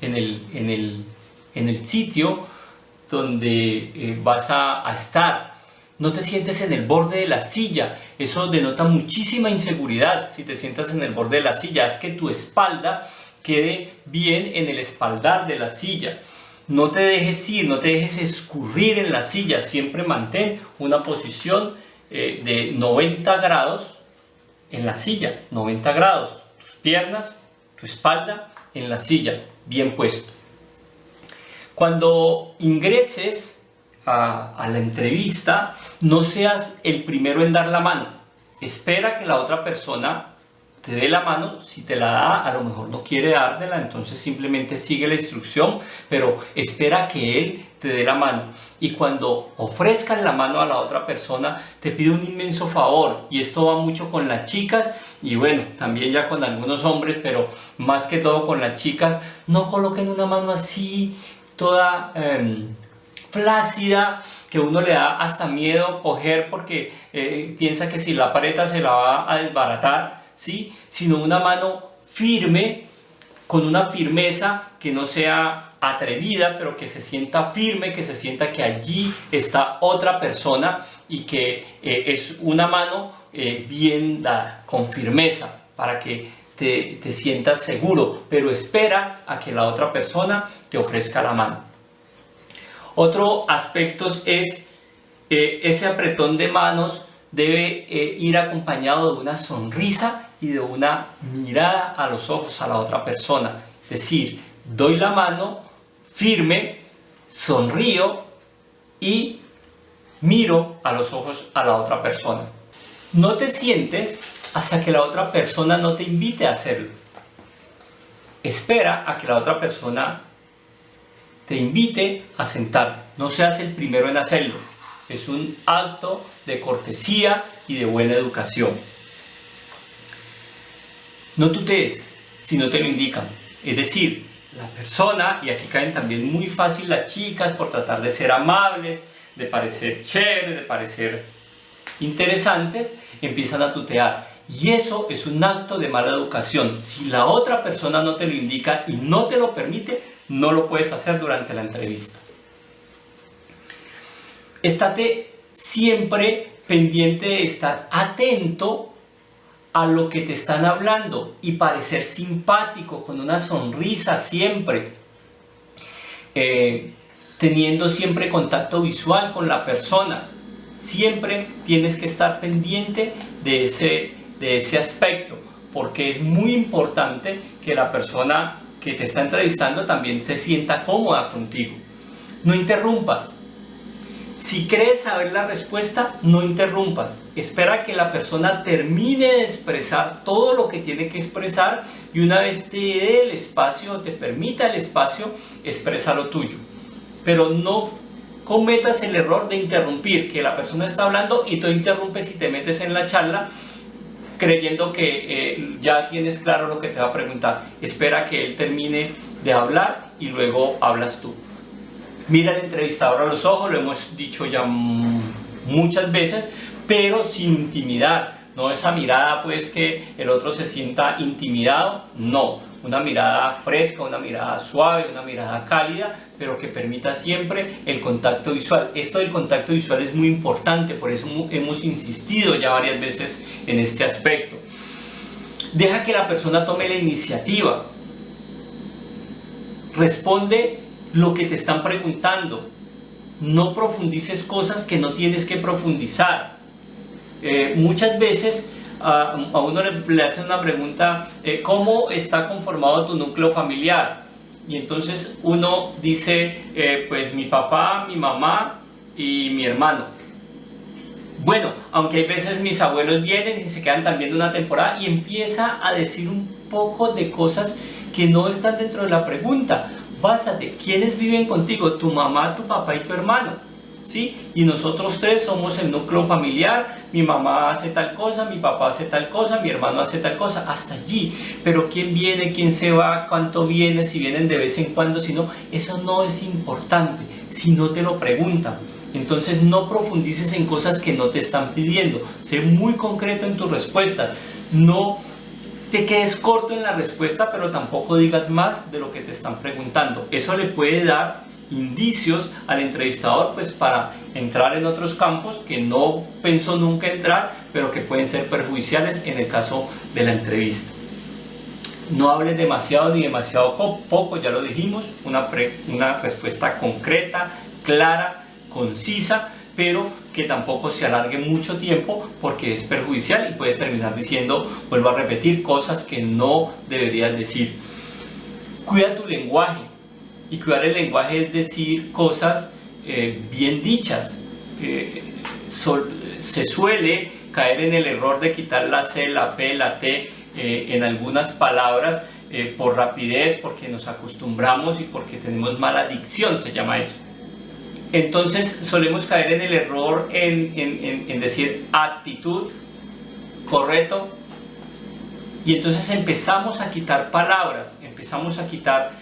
en el sitio donde vas a estar. No te sientes en el borde de la silla, eso denota muchísima inseguridad. Si te sientas en el borde de la silla, haz que tu espalda quede bien en el espaldar de la silla. No te dejes ir, no te dejes escurrir en la silla, siempre mantén una posición de 90 grados en la silla, 90 grados, tus piernas, tu espalda en la silla, bien puesto. Cuando ingreses a la entrevista, no seas el primero en dar la mano, espera que la otra persona te dé la mano. Si te la da, a lo mejor no quiere dártela, entonces simplemente sigue la instrucción, pero espera que él te dé la mano. Y cuando ofrezcas la mano a la otra persona, te pido un inmenso favor, y esto va mucho con las chicas y bueno, también ya con algunos hombres, pero más que todo con las chicas: no coloquen una mano así toda flácida, que uno le da hasta miedo coger porque piensa que si la aprieta se la va a desbaratar, ¿sí? Sino una mano firme, con una firmeza que no sea atrevida, pero que se sienta firme, que se sienta que allí está otra persona y que es una mano bien dada, con firmeza, para que te sientas seguro, pero espera a que la otra persona te ofrezca la mano. Otro aspecto es ese apretón de manos debe ir acompañado de una sonrisa y de una mirada a los ojos a la otra persona. Es decir, doy la mano firme, sonrío y miro a los ojos a la otra persona. No te sientes hasta que la otra persona no te invite a hacerlo. Espera a que la otra persona te invite a sentarte. No seas el primero en hacerlo. Es un acto de cortesía y de buena educación. No tutees si no te lo indican. Es decir, la persona, y aquí caen también muy fácil las chicas por tratar de ser amables, de parecer chéveres, de parecer interesantes, empiezan a tutear. Y eso es un acto de mala educación. Si la otra persona no te lo indica y no te lo permite, no lo puedes hacer durante la entrevista. Estate siempre pendiente de estar atento a lo que te están hablando y parecer simpático, con una sonrisa siempre, teniendo siempre contacto visual con la persona. Siempre tienes que estar pendiente de ese aspecto, porque es muy importante que la persona que te está entrevistando también se sienta cómoda contigo. No interrumpas. Si crees saber la respuesta, no interrumpas. Espera que la persona termine de expresar todo lo que tiene que expresar y una vez te dé el espacio o te permita el espacio, expresa lo tuyo. Pero no cometas el error de interrumpir, que la persona está hablando y tú interrumpes y te metes en la charla creyendo que ya tienes claro lo que te va a preguntar. Espera que él termine de hablar y luego hablas tú. Mira al entrevistador a los ojos, lo hemos dicho ya muchas veces, pero sin intimidar. No esa mirada pues que el otro se sienta intimidado, no. Una mirada fresca, una mirada suave, una mirada cálida, pero que permita siempre el contacto visual. Esto del contacto visual es muy importante, por eso hemos insistido ya varias veces en este aspecto. Deja que la persona tome la iniciativa. Responde lo que te están preguntando. No profundices cosas que no tienes que profundizar. Muchas veces a uno le hacen una pregunta, ¿cómo está conformado tu núcleo familiar? Y entonces uno dice, pues mi papá, mi mamá y mi hermano. Bueno, aunque hay veces mis abuelos vienen y se quedan también una temporada y empieza a decir un poco de cosas que no están dentro de la pregunta. Básate, ¿quiénes viven contigo? Tu mamá, tu papá y tu hermano, ¿sí? Y nosotros tres somos el núcleo familiar. Mi mamá hace tal cosa, mi papá hace tal cosa, mi hermano hace tal cosa, hasta allí. Pero quién viene, quién se va, cuánto viene, si vienen de vez en cuando, si no, eso no es importante si no te lo preguntan. Entonces no profundices en cosas que no te están pidiendo. Sé muy concreto en tus respuestas. No te quedes corto en la respuesta, pero tampoco digas más de lo que te están preguntando. Eso le puede dar indicios al entrevistador pues para entrar en otros campos que no pensó nunca entrar, pero que pueden ser perjudiciales en el caso de la entrevista. No hables demasiado ni demasiado poco, ya lo dijimos, una respuesta concreta, clara, concisa, pero que tampoco se alargue mucho tiempo porque es perjudicial y puedes terminar diciendo, vuelvo a repetir, cosas que no deberías decir. Cuida tu lenguaje, y cuidar el lenguaje es decir cosas bien dichas. Se suele caer en el error de quitar la C, la P, la T en algunas palabras por rapidez, porque nos acostumbramos y porque tenemos mala dicción, se llama eso. Entonces solemos caer en el error en decir actitud, correcto, y entonces empezamos a quitar palabras, empezamos a quitar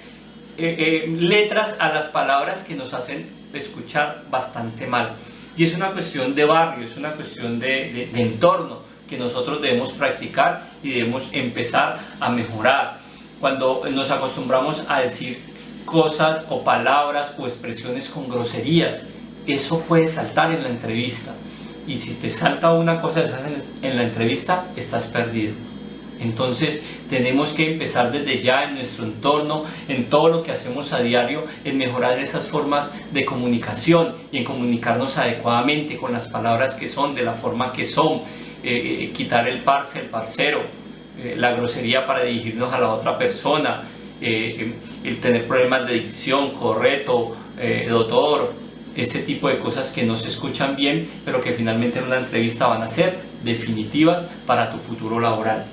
letras a las palabras que nos hacen escuchar bastante mal. Y es una cuestión de barrio, es una cuestión de entorno que nosotros debemos practicar y debemos empezar a mejorar. Cuando nos acostumbramos a decir cosas o palabras o expresiones con groserías, eso puede saltar en la entrevista, y si te salta una cosa de esas en la entrevista, estás perdido. Entonces tenemos que empezar desde ya en nuestro entorno, en todo lo que hacemos a diario, en mejorar esas formas de comunicación y en comunicarnos adecuadamente con las palabras que son, de la forma que son, quitar el parce, el parcero, la grosería para dirigirnos a la otra persona, el tener problemas de dicción, correcto, doctor, ese tipo de cosas que no se escuchan bien, pero que finalmente en una entrevista van a ser definitivas para tu futuro laboral.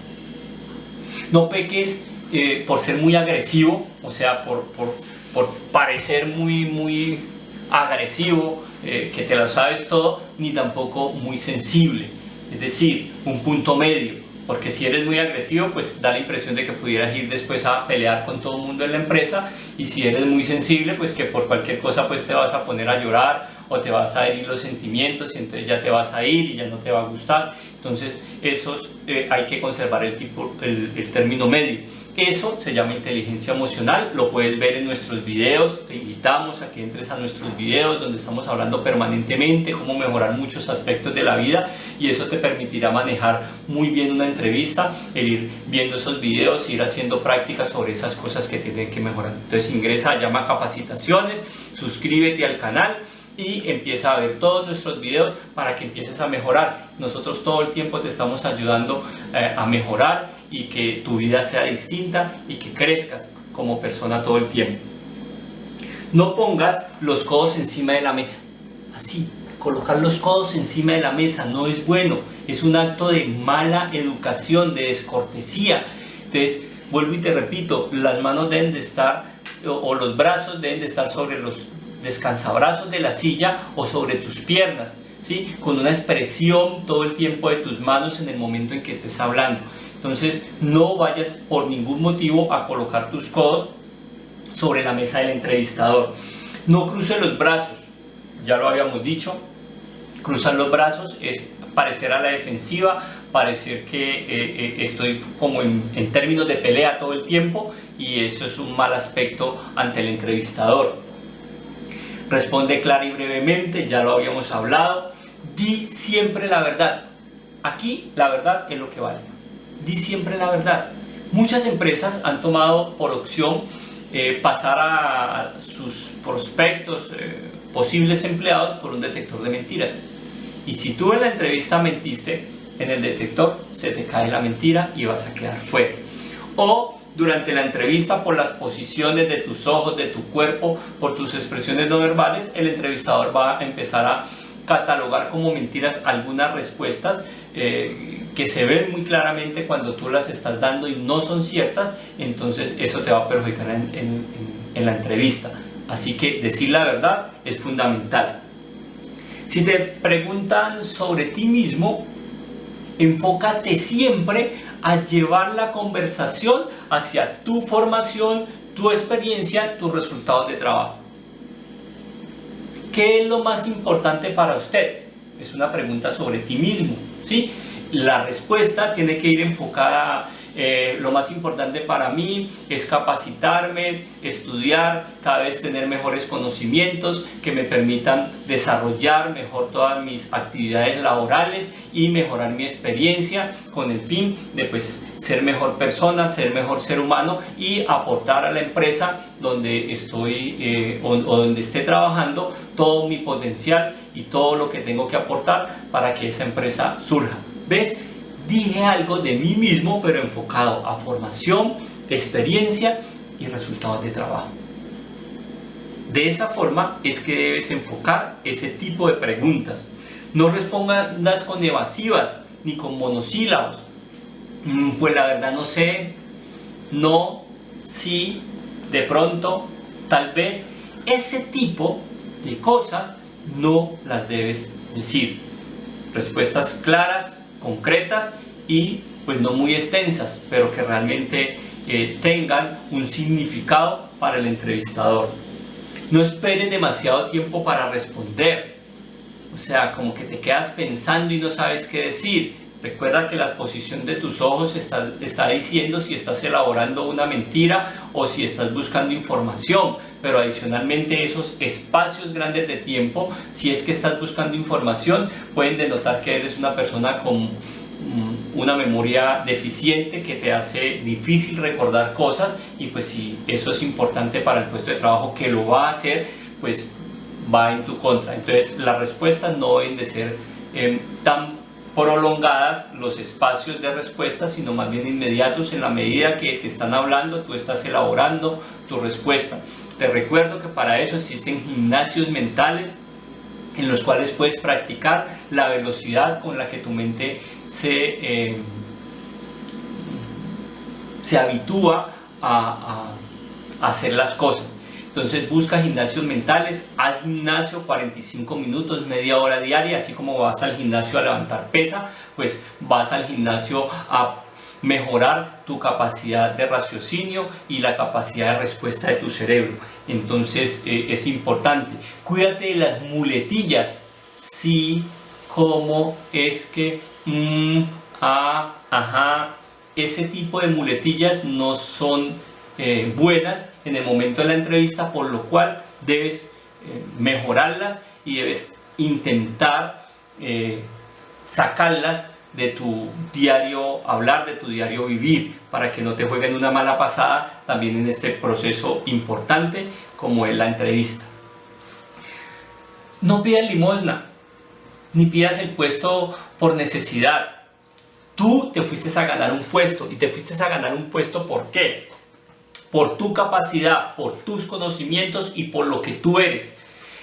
No peques por ser muy agresivo, o sea, por parecer muy agresivo, que te lo sabes todo, ni tampoco muy sensible. Es decir, un punto medio, porque si eres muy agresivo, pues da la impresión de que pudieras ir después a pelear con todo el mundo en la empresa, y si eres muy sensible, pues que por cualquier cosa pues te vas a poner a llorar o te vas a herir los sentimientos y entonces ya te vas a ir y ya no te va a gustar. Entonces esos hay que conservar el término medio. Eso se llama inteligencia emocional, lo puedes ver en nuestros videos. Te invitamos a que entres a nuestros videos donde estamos hablando permanentemente cómo mejorar muchos aspectos de la vida, y eso te permitirá manejar muy bien una entrevista, el ir viendo esos videos, ir haciendo prácticas sobre esas cosas que tienen que mejorar. Entonces ingresa a Llama Capacitaciones, suscríbete al canal y empieza a ver todos nuestros videos para que empieces a mejorar. Nosotros todo el tiempo te estamos ayudando a mejorar y que tu vida sea distinta y que crezcas como persona todo el tiempo. No pongas los codos encima de la mesa. Así, colocar los codos encima de la mesa no es bueno. Es un acto de mala educación, de descortesía. Entonces, vuelvo y te repito, las manos deben de estar, o los brazos deben de estar sobre los descansabrazos de la silla o sobre tus piernas, ¿sí? Con una expresión todo el tiempo de tus manos en el momento en que estés hablando. Entonces no vayas por ningún motivo a colocar tus codos sobre la mesa del entrevistador. No cruces los brazos, ya lo habíamos dicho. Cruzar los brazos es parecer a la defensiva, parecer que estoy como en términos de pelea todo el tiempo, y eso es un mal aspecto ante el entrevistador. Responde clara y brevemente, ya lo habíamos hablado. Di siempre la verdad. Aquí la verdad es lo que vale. Di siempre la verdad. Muchas empresas han tomado por opción pasar a sus prospectos, posibles empleados, por un detector de mentiras. Y si tú en la entrevista mentiste, en el detector se te cae la mentira y vas a quedar fuera. O durante la entrevista, por las posiciones de tus ojos, de tu cuerpo, por tus expresiones no verbales, el entrevistador va a empezar a catalogar como mentiras algunas respuestas que se ven muy claramente cuando tú las estás dando y no son ciertas. Entonces eso te va a perjudicar en la entrevista. Así que decir la verdad es fundamental. Si te preguntan sobre ti mismo, enfócate siempre a llevar la conversación hacia tu formación, tu experiencia, tus resultados de trabajo. ¿Qué es lo más importante para usted? Es una pregunta sobre ti mismo, ¿sí? La respuesta tiene que ir enfocada. Lo más importante para mí es capacitarme, estudiar, cada vez tener mejores conocimientos que me permitan desarrollar mejor todas mis actividades laborales y mejorar mi experiencia con el fin de ser mejor persona, ser mejor ser humano y aportar a la empresa donde estoy o donde esté trabajando todo mi potencial y todo lo que tengo que aportar para que esa empresa surja. ¿Ves? Dije algo de mí mismo, pero enfocado a formación, experiencia y resultados de trabajo. De esa forma es que debes enfocar ese tipo de preguntas. No respondas con evasivas ni con monosílabos. Pues la verdad no sé, no, sí, de pronto, tal vez. Ese tipo de cosas no las debes decir. Respuestas claras, concretas y no muy extensas, pero que realmente tengan un significado para el entrevistador. No esperes demasiado tiempo para responder, o sea, como que te quedas pensando y no sabes qué decir. Recuerda que la posición de tus ojos está diciendo si estás elaborando una mentira o si estás buscando información, pero adicionalmente esos espacios grandes de tiempo, si es que estás buscando información, pueden denotar que eres una persona con una memoria deficiente que te hace difícil recordar cosas, y si eso es importante para el puesto de trabajo que lo va a hacer, va en tu contra. Entonces las respuestas no deben de ser tan prolongadas los espacios de respuesta, sino más bien inmediatos. En la medida que te están hablando, tú estás elaborando tu respuesta. Te recuerdo que para eso existen gimnasios mentales en los cuales puedes practicar la velocidad con la que tu mente se habitúa a hacer las cosas. Entonces busca gimnasios mentales, haz gimnasio 45 minutos, media hora diaria, así como vas al gimnasio a levantar pesa, pues vas al gimnasio a mejorar tu capacidad de raciocinio y la capacidad de respuesta de tu cerebro. Entonces es importante. Cuídate de las muletillas, sí, como, es que, ajá. Ese tipo de muletillas no son buenas en el momento de la entrevista, por lo cual debes mejorarlas y debes intentar sacarlas de tu diario hablar, de tu diario vivir, para que no te jueguen una mala pasada también en este proceso importante como es la entrevista. No pidas limosna, ni pidas el puesto por necesidad. Tú te fuiste a ganar un puesto, y te fuiste a ganar un puesto ¿por qué? Por tu capacidad, por tus conocimientos y por lo que tú eres.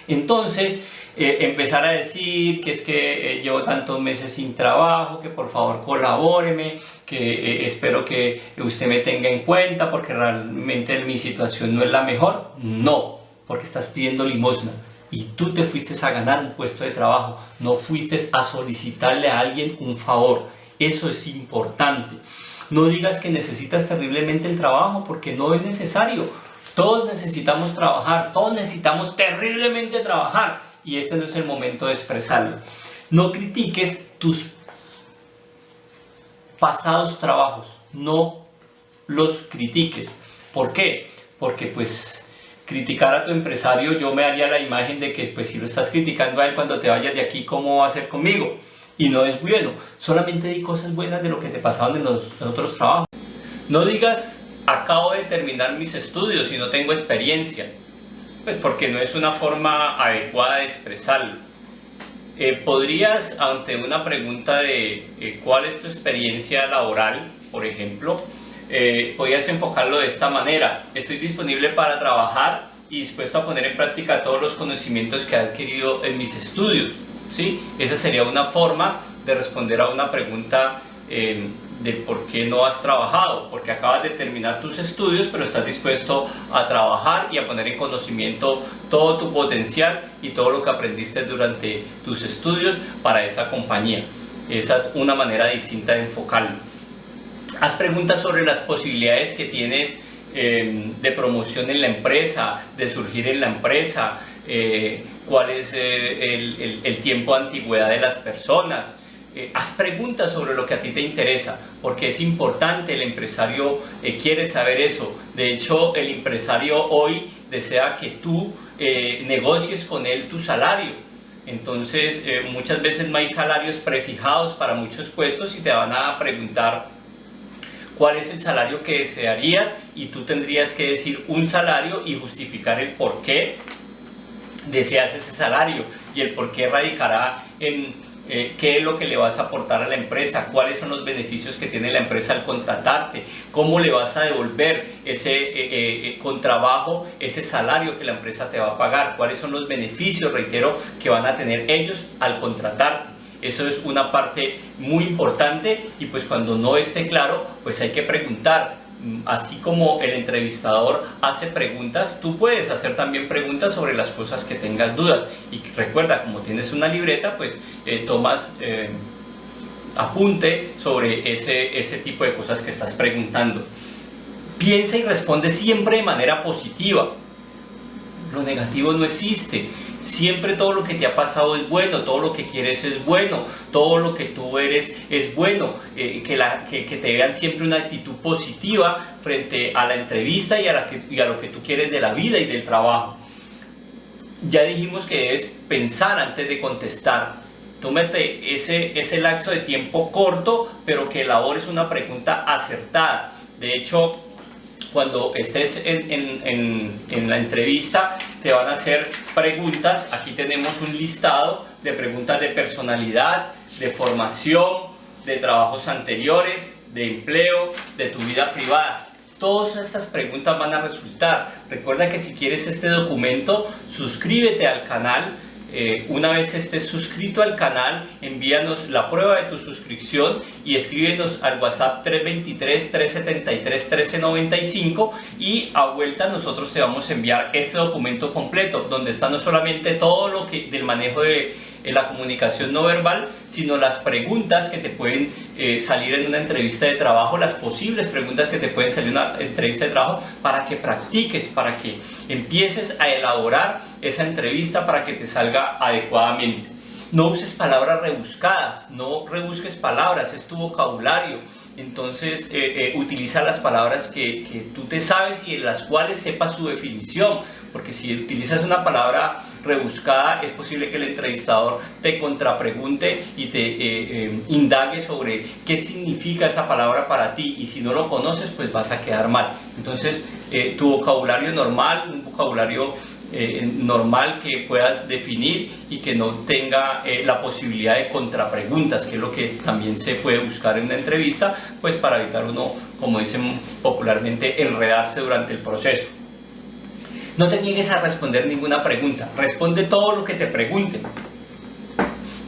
Entonces, empezar a decir que es que llevo tantos meses sin trabajo, que por favor colabóreme, que espero que usted me tenga en cuenta porque realmente mi situación no es la mejor. No, porque estás pidiendo limosna y tú te fuiste a ganar un puesto de trabajo, no fuiste a solicitarle a alguien un favor. Eso es importante. No digas que necesitas terriblemente el trabajo porque no es necesario. Todos necesitamos trabajar, todos necesitamos terriblemente trabajar y este no es el momento de expresarlo. No critiques tus pasados trabajos, no los critiques. ¿Por qué? Porque pues criticar a tu empresario, yo me haría la imagen de que pues si lo estás criticando a él cuando te vayas de aquí, ¿cómo va a ser conmigo? Y no es bueno. Solamente di cosas buenas de lo que te pasaban en los otros trabajos. No digas acabo de terminar mis estudios y no tengo experiencia, pues porque no es una forma adecuada de expresarlo. Podrías, ante una pregunta de cuál es tu experiencia laboral, por ejemplo, podrías enfocarlo de esta manera: estoy disponible para trabajar y dispuesto a poner en práctica todos los conocimientos que he adquirido en mis estudios. ¿Sí? Esa sería una forma de responder a una pregunta de por qué no has trabajado, porque acabas de terminar tus estudios, pero estás dispuesto a trabajar y a poner en conocimiento todo tu potencial y todo lo que aprendiste durante tus estudios para esa compañía. Esa es una manera distinta de enfocarlo. Haz preguntas sobre las posibilidades que tienes de promoción en la empresa, de surgir en la empresa, cuál es el tiempo de antigüedad de las personas. Haz preguntas sobre lo que a ti te interesa, porque es importante. El empresario quiere saber eso. De hecho, el empresario hoy desea que tú negocies con él tu salario. Entonces, muchas veces no hay salarios prefijados para muchos puestos y te van a preguntar cuál es el salario que desearías, y tú tendrías que decir un salario y justificar el por qué deseas ese salario, y el por qué radicará en qué es lo que le vas a aportar a la empresa, cuáles son los beneficios que tiene la empresa al contratarte, cómo le vas a devolver ese con trabajo ese salario que la empresa te va a pagar, cuáles son los beneficios, reitero, que van a tener ellos al contratarte. Eso es una parte muy importante, y pues cuando no esté claro, pues hay que preguntar. Así como el entrevistador hace preguntas, tú puedes hacer también preguntas sobre las cosas que tengas dudas. Y recuerda, como tienes una libreta, pues tomas apunte sobre ese tipo de cosas que estás preguntando. Piensa y responde siempre de manera positiva. Lo negativo no existe. Siempre todo lo que te ha pasado es bueno, todo lo que quieres es bueno, todo lo que tú eres es bueno. Que te vean siempre una actitud positiva frente a la entrevista y a lo que tú quieres de la vida y del trabajo. Ya dijimos que debes pensar antes de contestar. Tómate ese lapso de tiempo corto, pero que elabores una pregunta acertada. De hecho, cuando estés en la entrevista, te van a hacer preguntas. Aquí tenemos un listado de preguntas de personalidad, de formación, de trabajos anteriores, de empleo, de tu vida privada. Todas estas preguntas van a resultar. Recuerda que si quieres este documento, suscríbete al canal. Una vez estés suscrito al canal, envíanos la prueba de tu suscripción y escríbenos al WhatsApp 323-373-1395 y a vuelta nosotros te vamos a enviar este documento completo, donde está no solamente todo lo que del manejo de la comunicación no verbal, sino las preguntas que te pueden salir en una entrevista de trabajo, las posibles preguntas que te pueden salir en una entrevista de trabajo, para que practiques, para que empieces a elaborar esa entrevista para que te salga adecuadamente. No uses palabras rebuscadas, no rebusques palabras, es tu vocabulario. Entonces utiliza las palabras que tú te sabes y en las cuales sepas su definición, porque si utilizas una palabra rebuscada es posible que el entrevistador te contrapregunte y te indague sobre qué significa esa palabra para ti, y si no lo conoces pues vas a quedar mal. Entonces tu vocabulario normal, un vocabulario normal que puedas definir y que no tenga la posibilidad de contrapreguntas, que es lo que también se puede buscar en una entrevista, pues para evitar uno, como dicen popularmente, enredarse durante el proceso. No te niegues a responder ninguna pregunta, responde todo lo que te pregunten,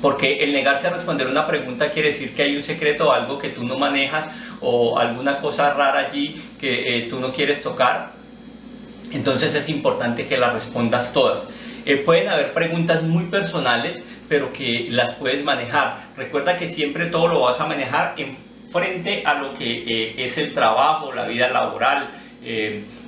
porque el negarse a responder una pregunta quiere decir que hay un secreto o algo que tú no manejas o alguna cosa rara allí que tú no quieres tocar. Entonces es importante que las respondas todas. Pueden haber preguntas muy personales, pero que las puedes manejar. Recuerda que siempre todo lo vas a manejar en frente a lo que es el trabajo, la vida laboral,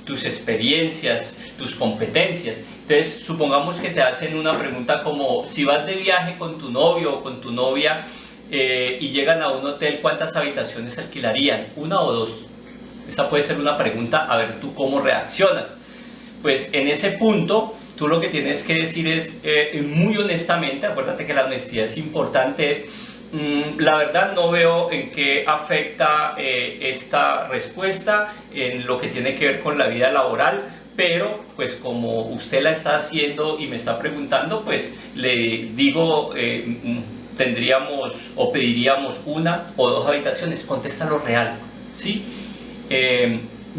tus experiencias, tus competencias. Entonces, supongamos que te hacen una pregunta como: si vas de viaje con tu novio o con tu novia y llegan a un hotel, ¿cuántas habitaciones alquilarían? ¿Una o dos? Esa puede ser una pregunta, a ver tú cómo reaccionas. Pues en ese punto, tú lo que tienes que decir es muy honestamente, acuérdate que la honestidad es importante, es la verdad no veo en qué afecta esta respuesta en lo que tiene que ver con la vida laboral, pero pues como usted la está haciendo y me está preguntando, pues le digo, tendríamos o pediríamos una o dos habitaciones. Contesta lo real, ¿sí?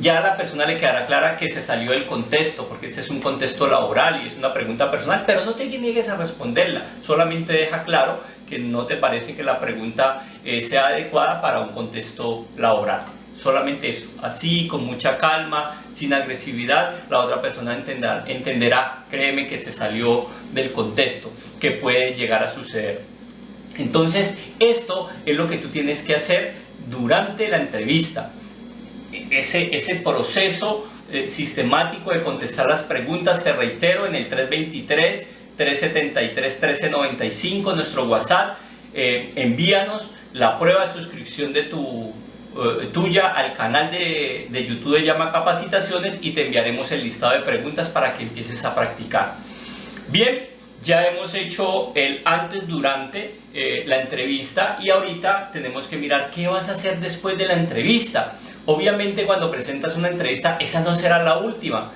Ya a la persona le quedará clara que se salió del contexto, porque este es un contexto laboral y es una pregunta personal, pero no te niegues a responderla, solamente deja claro que no te parece que la pregunta sea adecuada para un contexto laboral. Solamente eso, así, con mucha calma, sin agresividad, la otra persona entenderá, créeme, que se salió del contexto, que puede llegar a suceder. Entonces, esto es lo que tú tienes que hacer durante la entrevista. Ese proceso sistemático de contestar las preguntas, te reitero, en el 323-373-1395, nuestro WhatsApp, envíanos la prueba de suscripción de tuya al canal de YouTube de Llama Capacitaciones y te enviaremos el listado de preguntas para que empieces a practicar. Bien, ya hemos hecho el antes, durante la entrevista, y ahorita tenemos que mirar qué vas a hacer después de la entrevista. Obviamente cuando presentas una entrevista, esa no será la última,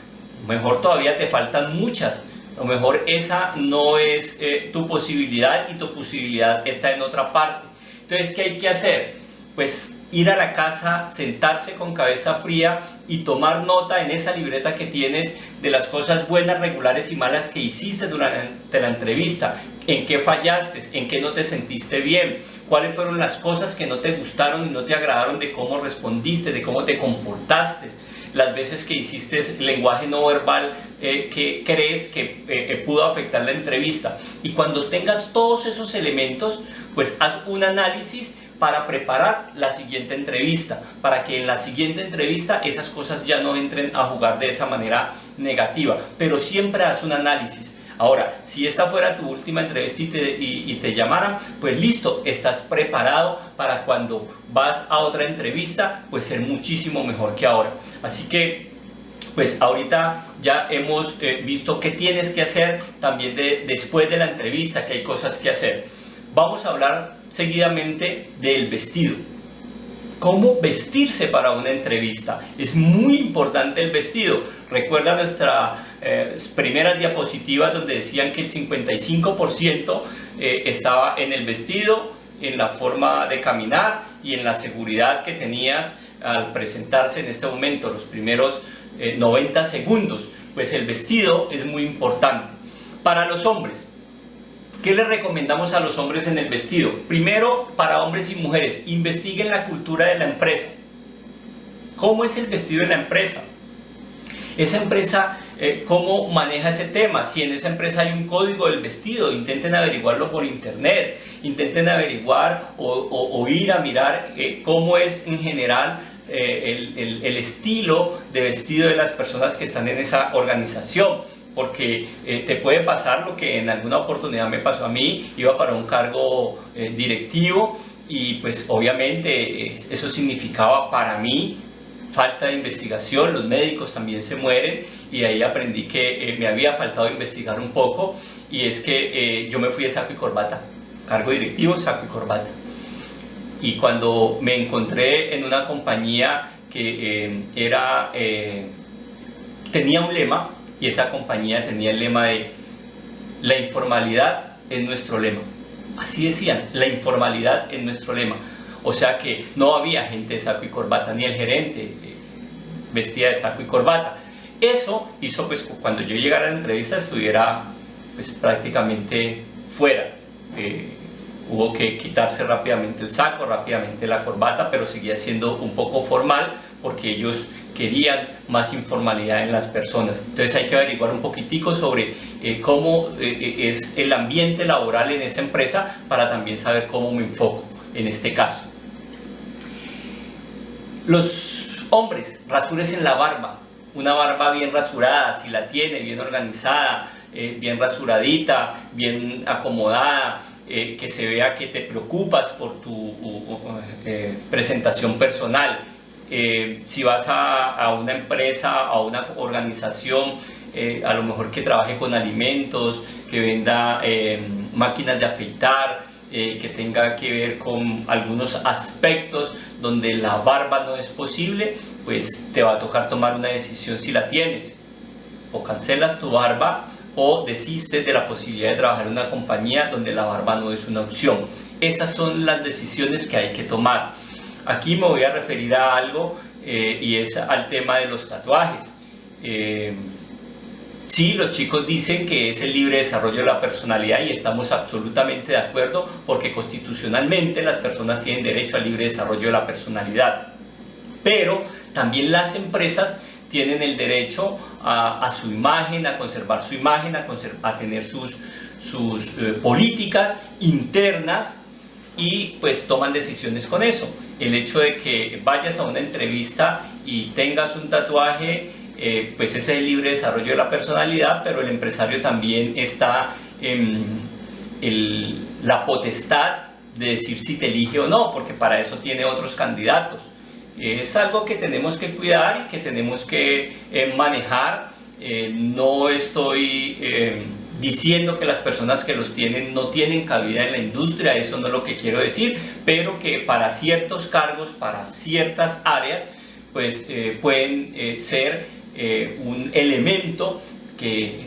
mejor todavía te faltan muchas. A lo mejor esa no es tu posibilidad y tu posibilidad está en otra parte. Entonces, ¿qué hay que hacer? Pues ir a la casa, sentarse con cabeza fría y tomar nota en esa libreta que tienes de las cosas buenas, regulares y malas que hiciste durante la entrevista. ¿En qué fallaste? ¿En qué no te sentiste bien? ¿Cuáles fueron las cosas que no te gustaron y no te agradaron de cómo respondiste, de cómo te comportaste? Las veces que hiciste lenguaje no verbal que crees que pudo afectar la entrevista. Y cuando tengas todos esos elementos, pues haz un análisis para preparar la siguiente entrevista, para que en la siguiente entrevista esas cosas ya no entren a jugar de esa manera negativa, pero siempre haz un análisis. Ahora, si esta fuera tu última entrevista y te llamaran, pues listo, estás preparado para cuando vas a otra entrevista, pues ser muchísimo mejor que ahora. Así que, pues ahorita ya hemos visto qué tienes que hacer también después de la entrevista, que hay cosas que hacer. Vamos a hablar seguidamente del vestido. cómo vestirse para una entrevista. Es muy importante el vestido. Recuerda nuestras primeras diapositivas donde decían que el 55% estaba en el vestido, en la forma de caminar y en la seguridad que tenías al presentarse en este momento, los primeros 90 segundos. Pues el vestido es muy importante. Para los hombres, ¿qué les recomendamos a los hombres en el vestido? Primero, para hombres y mujeres, investiguen la cultura de la empresa. ¿Cómo es el vestido de la empresa? Esa empresa, ¿cómo maneja ese tema? Si en esa empresa hay un código del vestido, intenten averiguarlo por internet, intenten averiguar o ir a mirar cómo es en general el estilo de vestido de las personas que están en esa organización. Porque te puede pasar lo que en alguna oportunidad me pasó a mí. Iba para un cargo directivo y pues obviamente eso significaba para mí falta de investigación. Los médicos también se mueren y ahí aprendí que me había faltado investigar un poco, y es que yo me fui de saco y corbata, cargo directivo, saco y corbata. Y cuando me encontré en una compañía que tenía un lema, y esa compañía tenía el lema de la informalidad es nuestro lema. Así decían, la informalidad es nuestro lema. O sea que no había gente de saco y corbata, ni el gerente vestía de saco y corbata. Eso hizo pues cuando yo llegara a la entrevista estuviera pues prácticamente fuera. Hubo que quitarse rápidamente el saco, rápidamente la corbata, pero seguía siendo un poco formal porque ellos querían más informalidad en las personas. Entonces hay que averiguar un poquitico sobre cómo es el ambiente laboral en esa empresa para también saber cómo me enfoco en este caso. Los hombres, rasúrense en la barba, una barba bien rasurada, si la tiene, bien organizada, bien rasuradita, bien acomodada, que se vea que te preocupas por tu presentación personal. Si vas a una empresa, a una organización, a lo mejor que trabaje con alimentos, que venda máquinas de afeitar, que tenga que ver con algunos aspectos donde la barba no es posible, pues te va a tocar tomar una decisión si la tienes. O cancelas tu barba o desistes de la posibilidad de trabajar en una compañía donde la barba no es una opción. Esas son las decisiones que hay que tomar. Aquí me voy a referir a algo y es al tema de los tatuajes. Sí, los chicos dicen que es el libre desarrollo de la personalidad y estamos absolutamente de acuerdo porque constitucionalmente las personas tienen derecho al libre desarrollo de la personalidad. Pero también las empresas tienen el derecho a su imagen, a conservar su imagen, a tener sus políticas internas y pues toman decisiones con eso. El hecho de que vayas a una entrevista y tengas un tatuaje, pues es el libre desarrollo de la personalidad, pero el empresario también está en la potestad de decir si te elige o no, porque para eso tiene otros candidatos. Es algo que tenemos que cuidar y que tenemos que manejar. No estoy diciendo que las personas que los tienen no tienen cabida en la industria, eso no es lo que quiero decir, pero que para ciertos cargos, para ciertas áreas, pues pueden ser un elemento que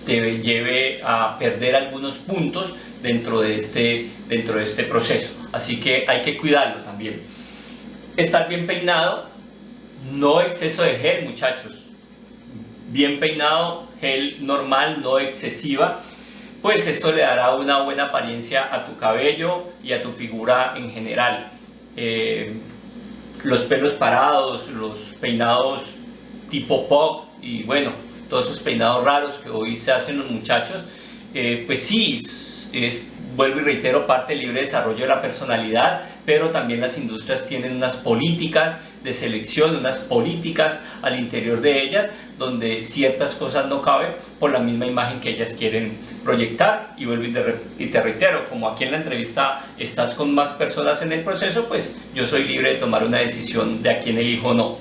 te lleve a perder algunos puntos dentro de este proceso. Así que hay que cuidarlo también. Estar bien peinado, no exceso de gel, muchachos. Bien peinado, gel normal, no excesiva, pues esto le dará una buena apariencia a tu cabello y a tu figura en general. Los pelos parados, los peinados tipo pop y bueno, todos esos peinados raros que hoy se hacen los muchachos, pues sí, vuelvo y reitero, parte del libre desarrollo de la personalidad, pero también las industrias tienen unas políticas de selección, unas políticas al interior de ellas, donde ciertas cosas no caben por la misma imagen que ellas quieren proyectar. Y vuelvo y te reitero, como aquí en la entrevista estás con más personas en el proceso, pues yo soy libre de tomar una decisión de a quién elijo o no.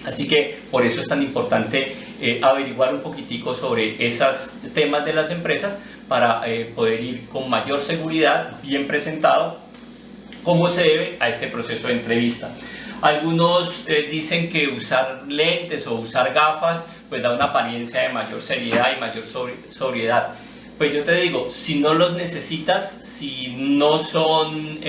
Así que por eso es tan importante averiguar un poquitico sobre esos temas de las empresas para poder ir con mayor seguridad, bien presentado, cómo se debe a este proceso de entrevista. Algunos dicen que usar lentes o usar gafas pues da una apariencia de mayor seriedad y mayor sobriedad. Pues yo te digo, si no los necesitas, si no son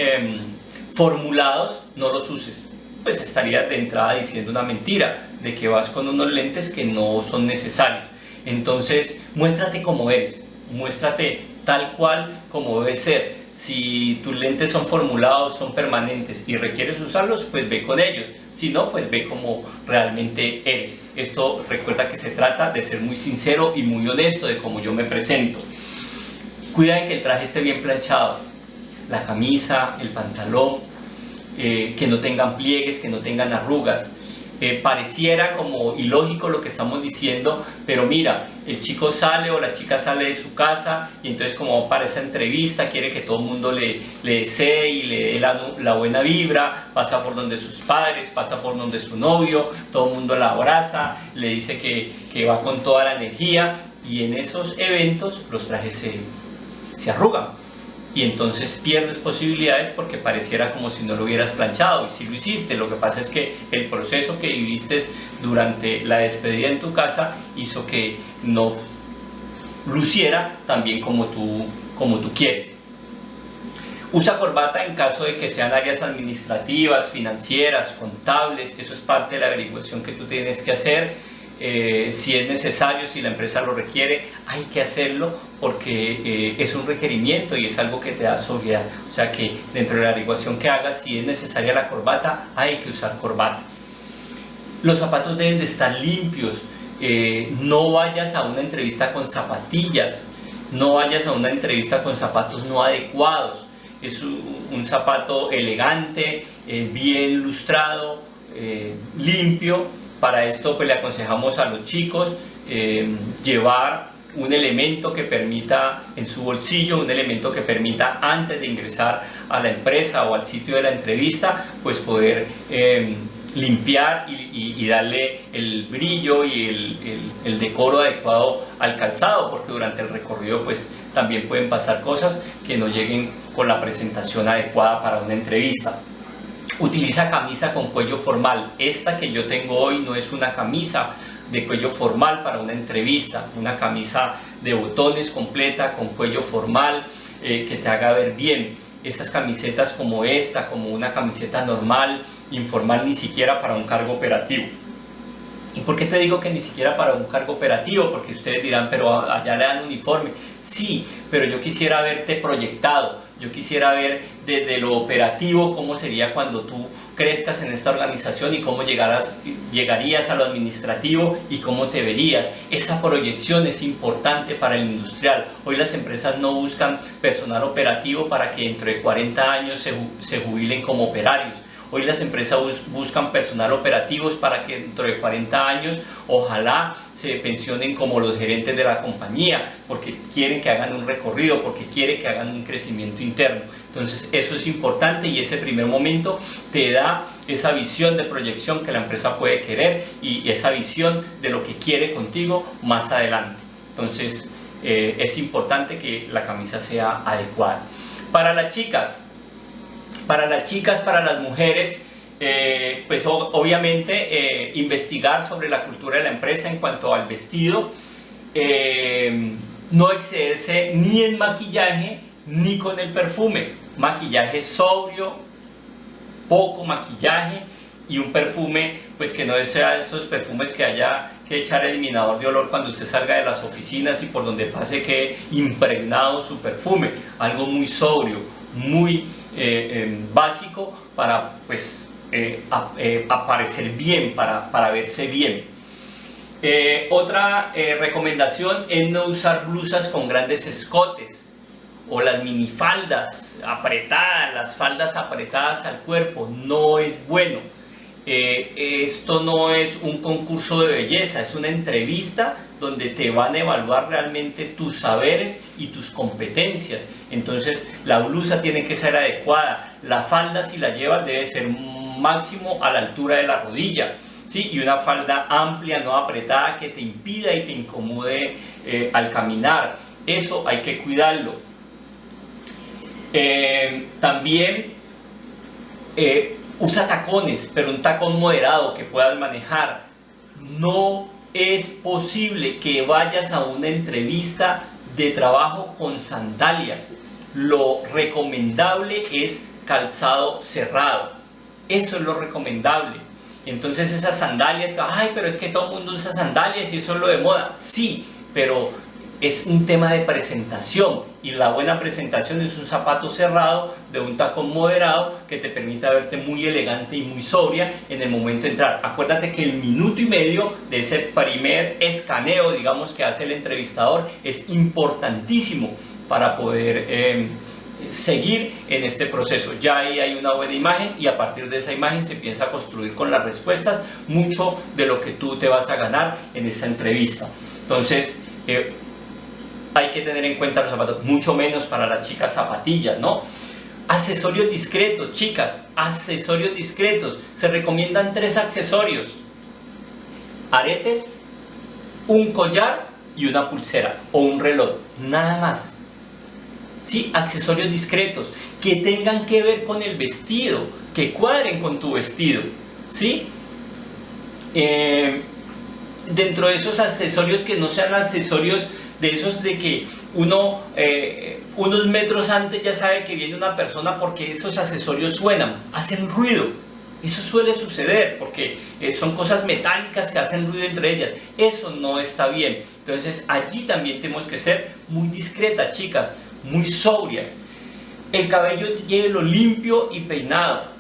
formulados, no los uses. Pues estarías de entrada diciendo una mentira de que vas con unos lentes que no son necesarios. Entonces, muéstrate como eres, muéstrate tal cual como debe ser. Si tus lentes son formulados, son permanentes y requieres usarlos, pues ve con ellos. Si no, pues ve como realmente eres. Esto recuerda que se trata de ser muy sincero y muy honesto de cómo yo me presento. Cuida de que el traje esté bien planchado, la camisa, el pantalón, que no tengan pliegues, que no tengan arrugas. Pareciera como ilógico lo que estamos diciendo, pero mira, el chico sale o la chica sale de su casa y entonces como para esa entrevista quiere que todo el mundo le desee y le dé la buena vibra, pasa por donde sus padres, pasa por donde su novio, todo el mundo la abraza, le dice que va con toda la energía, y en esos eventos los trajes se arrugan. Y entonces pierdes posibilidades porque pareciera como si no lo hubieras planchado, y si lo hiciste. Lo que pasa es que el proceso que viviste durante la despedida en tu casa hizo que no luciera tan bien como tú quieres. Usa corbata en caso de que sean áreas administrativas, financieras, contables. Eso es parte de la averiguación que tú tienes que hacer. Si es necesario, si la empresa lo requiere, hay que hacerlo porque es un requerimiento y es algo que te da sobriedad. O sea que dentro de la averiguación que hagas, si es necesaria la corbata, hay que usar corbata. Los zapatos deben de estar limpios. No vayas a una entrevista con zapatillas, no vayas a una entrevista con zapatos no adecuados. Es un zapato elegante, bien lustrado, limpio. Para esto pues le aconsejamos a los chicos llevar un elemento que permita en su bolsillo, un elemento que permita antes de ingresar a la empresa o al sitio de la entrevista, pues poder limpiar y darle el brillo y el decoro adecuado al calzado, porque durante el recorrido pues también pueden pasar cosas que no lleguen con la presentación adecuada para una entrevista. Utiliza camisa con cuello formal. Esta que yo tengo hoy no es una camisa de cuello formal para una entrevista, una camisa de botones completa con cuello formal que te haga ver bien. Esas camisetas como esta, como una camiseta normal, informal, ni siquiera para un cargo operativo. ¿Y por qué te digo que ni siquiera para un cargo operativo? Porque ustedes dirán, pero allá le dan uniforme. Sí, pero yo quisiera verte proyectado, yo quisiera ver desde lo operativo cómo sería cuando tú crezcas en esta organización y cómo llegarías a lo administrativo y cómo te verías. Esa proyección es importante para el industrial. Hoy las empresas no buscan personal operativo para que dentro de 40 años se jubilen como operarios. Hoy las empresas buscan personal operativos para que dentro de 40 años ojalá se pensionen como los gerentes de la compañía, porque quieren que hagan un recorrido, porque quieren que hagan un crecimiento interno. Entonces eso es importante y ese primer momento te da esa visión de proyección que la empresa puede querer y esa visión de lo que quiere contigo más adelante. Entonces es importante que la camisa sea adecuada. Para las chicas, para las mujeres, pues obviamente investigar sobre la cultura de la empresa en cuanto al vestido, no excederse ni en maquillaje ni con el perfume. Maquillaje sobrio, poco maquillaje y un perfume pues que no sea esos perfumes que haya que echar eliminador de olor cuando usted salga de las oficinas y por donde pase quede impregnado su perfume. Algo muy sobrio, muy básico para pues aparecer bien, para verse bien. Otra recomendación es no usar blusas con grandes escotes o las minifaldas apretadas, las faldas apretadas al cuerpo. No es bueno. Esto no es un concurso de belleza, es una entrevista donde te van a evaluar realmente tus saberes y tus competencias. Entonces la blusa tiene que ser adecuada, la falda si la llevas debe ser máximo a la altura de la rodilla, ¿sí? Y una falda amplia, no apretada, que te impida y te incomode al caminar. Eso hay que cuidarlo. También Usa tacones, pero un tacón moderado que puedas manejar. No es posible que vayas a una entrevista de trabajo con sandalias. Lo recomendable es calzado cerrado. Eso es lo recomendable. Entonces esas sandalias, ay, pero es que todo el mundo usa sandalias y eso es lo de moda. Sí, pero es un tema de presentación, y la buena presentación es un zapato cerrado de un tacón moderado que te permita verte muy elegante y muy sobria en el momento de entrar. Acuérdate que el minuto y medio de ese primer escaneo, digamos, que hace el entrevistador es importantísimo para poder seguir en este proceso. Ya ahí hay una buena imagen, y a partir de esa imagen se empieza a construir con las respuestas mucho de lo que tú te vas a ganar en esta entrevista. Entonces hay que tener en cuenta los zapatos, mucho menos para las chicas zapatillas, ¿no? Accesorios discretos, chicas, accesorios discretos. Se recomiendan 3 accesorios: aretes, un collar y una pulsera o un reloj, nada más. ¿Sí? Accesorios discretos que tengan que ver con el vestido, que cuadren con tu vestido, ¿sí? Dentro de esos accesorios, que no sean accesorios de esos de que uno unos metros antes ya sabe que viene una persona, porque esos accesorios suenan, hacen ruido. Eso suele suceder porque son cosas metálicas que hacen ruido entre ellas. Eso no está bien. Entonces allí también tenemos que ser muy discretas, chicas, muy sobrias. El cabello llévelo limpio y peinado.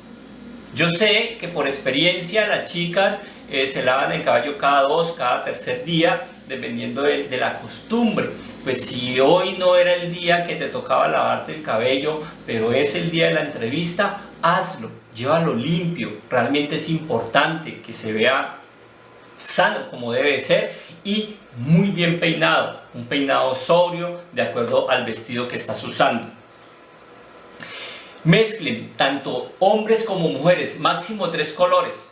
Yo sé que por experiencia las chicas se lavan el cabello cada 2, cada tercer día, dependiendo de la costumbre. Pues si hoy no era el día que te tocaba lavarte el cabello, pero es el día de la entrevista, hazlo, llévalo limpio. Realmente es importante que se vea sano como debe ser y muy bien peinado, un peinado sobrio de acuerdo al vestido que estás usando. Mezclen tanto hombres como mujeres, máximo 3 colores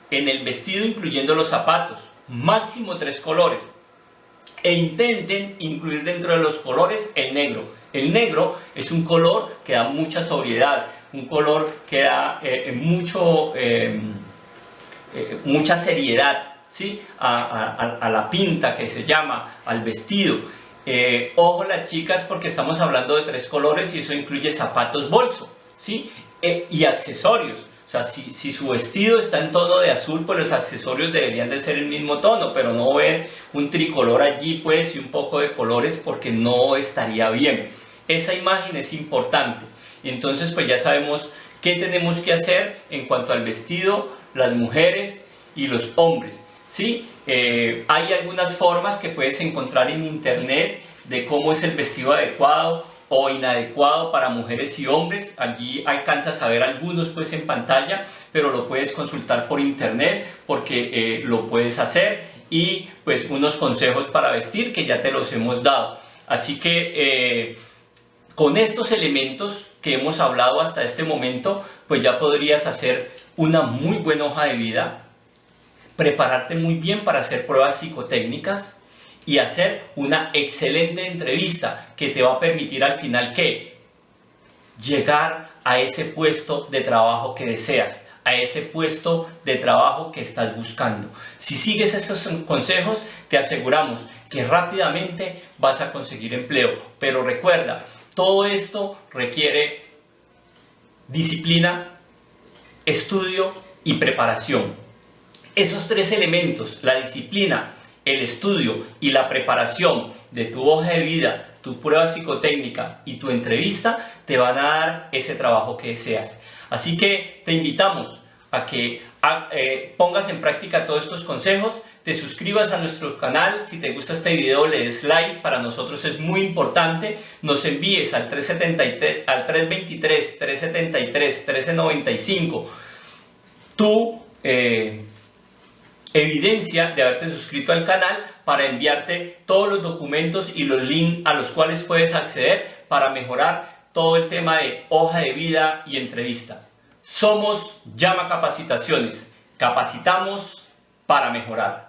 en el vestido, incluyendo los zapatos, máximo 3 colores, e intenten incluir dentro de los colores el negro. El negro es un color que da mucha sobriedad, un color que da mucha seriedad, ¿sí? a la pinta, que se llama, al vestido. Ojo las chicas, porque estamos hablando de 3 colores y eso incluye zapatos, bolso, ¿sí? Y accesorios. O sea, si su vestido está en tono de azul, pues los accesorios deberían de ser el mismo tono, pero no ver un tricolor allí, pues, y un poco de colores, porque no estaría bien. Esa imagen es importante. Entonces, pues ya sabemos qué tenemos que hacer en cuanto al vestido, las mujeres y los hombres, ¿sí? Hay algunas formas que puedes encontrar en internet de cómo es el vestido adecuado o inadecuado para mujeres y hombres. Allí alcanzas a ver algunos, pues, en pantalla, pero lo puedes consultar por internet, porque lo puedes hacer, y pues unos consejos para vestir que ya te los hemos dado. Así que con estos elementos que hemos hablado hasta este momento, pues ya podrías hacer una muy buena hoja de vida, prepararte muy bien para hacer pruebas psicotécnicas y hacer una excelente entrevista que te va a permitir al final, ¿qué? Llegar a ese puesto de trabajo que deseas, a ese puesto de trabajo que estás buscando. Si sigues esos consejos, te aseguramos que rápidamente vas a conseguir empleo. Pero recuerda, todo esto requiere disciplina, estudio y preparación. Esos 3 elementos, la disciplina, el estudio y la preparación de tu hoja de vida, tu prueba psicotécnica y tu entrevista, te van a dar ese trabajo que deseas. Así que te invitamos a que pongas en práctica todos estos consejos, te suscribas a nuestro canal, si te gusta este video le des like, para nosotros es muy importante, nos envíes al 323-373-1395 tu evidencia de haberte suscrito al canal, para enviarte todos los documentos y los links a los cuales puedes acceder para mejorar todo el tema de hoja de vida y entrevista. Somos Llama Capacitaciones, capacitamos para mejorar.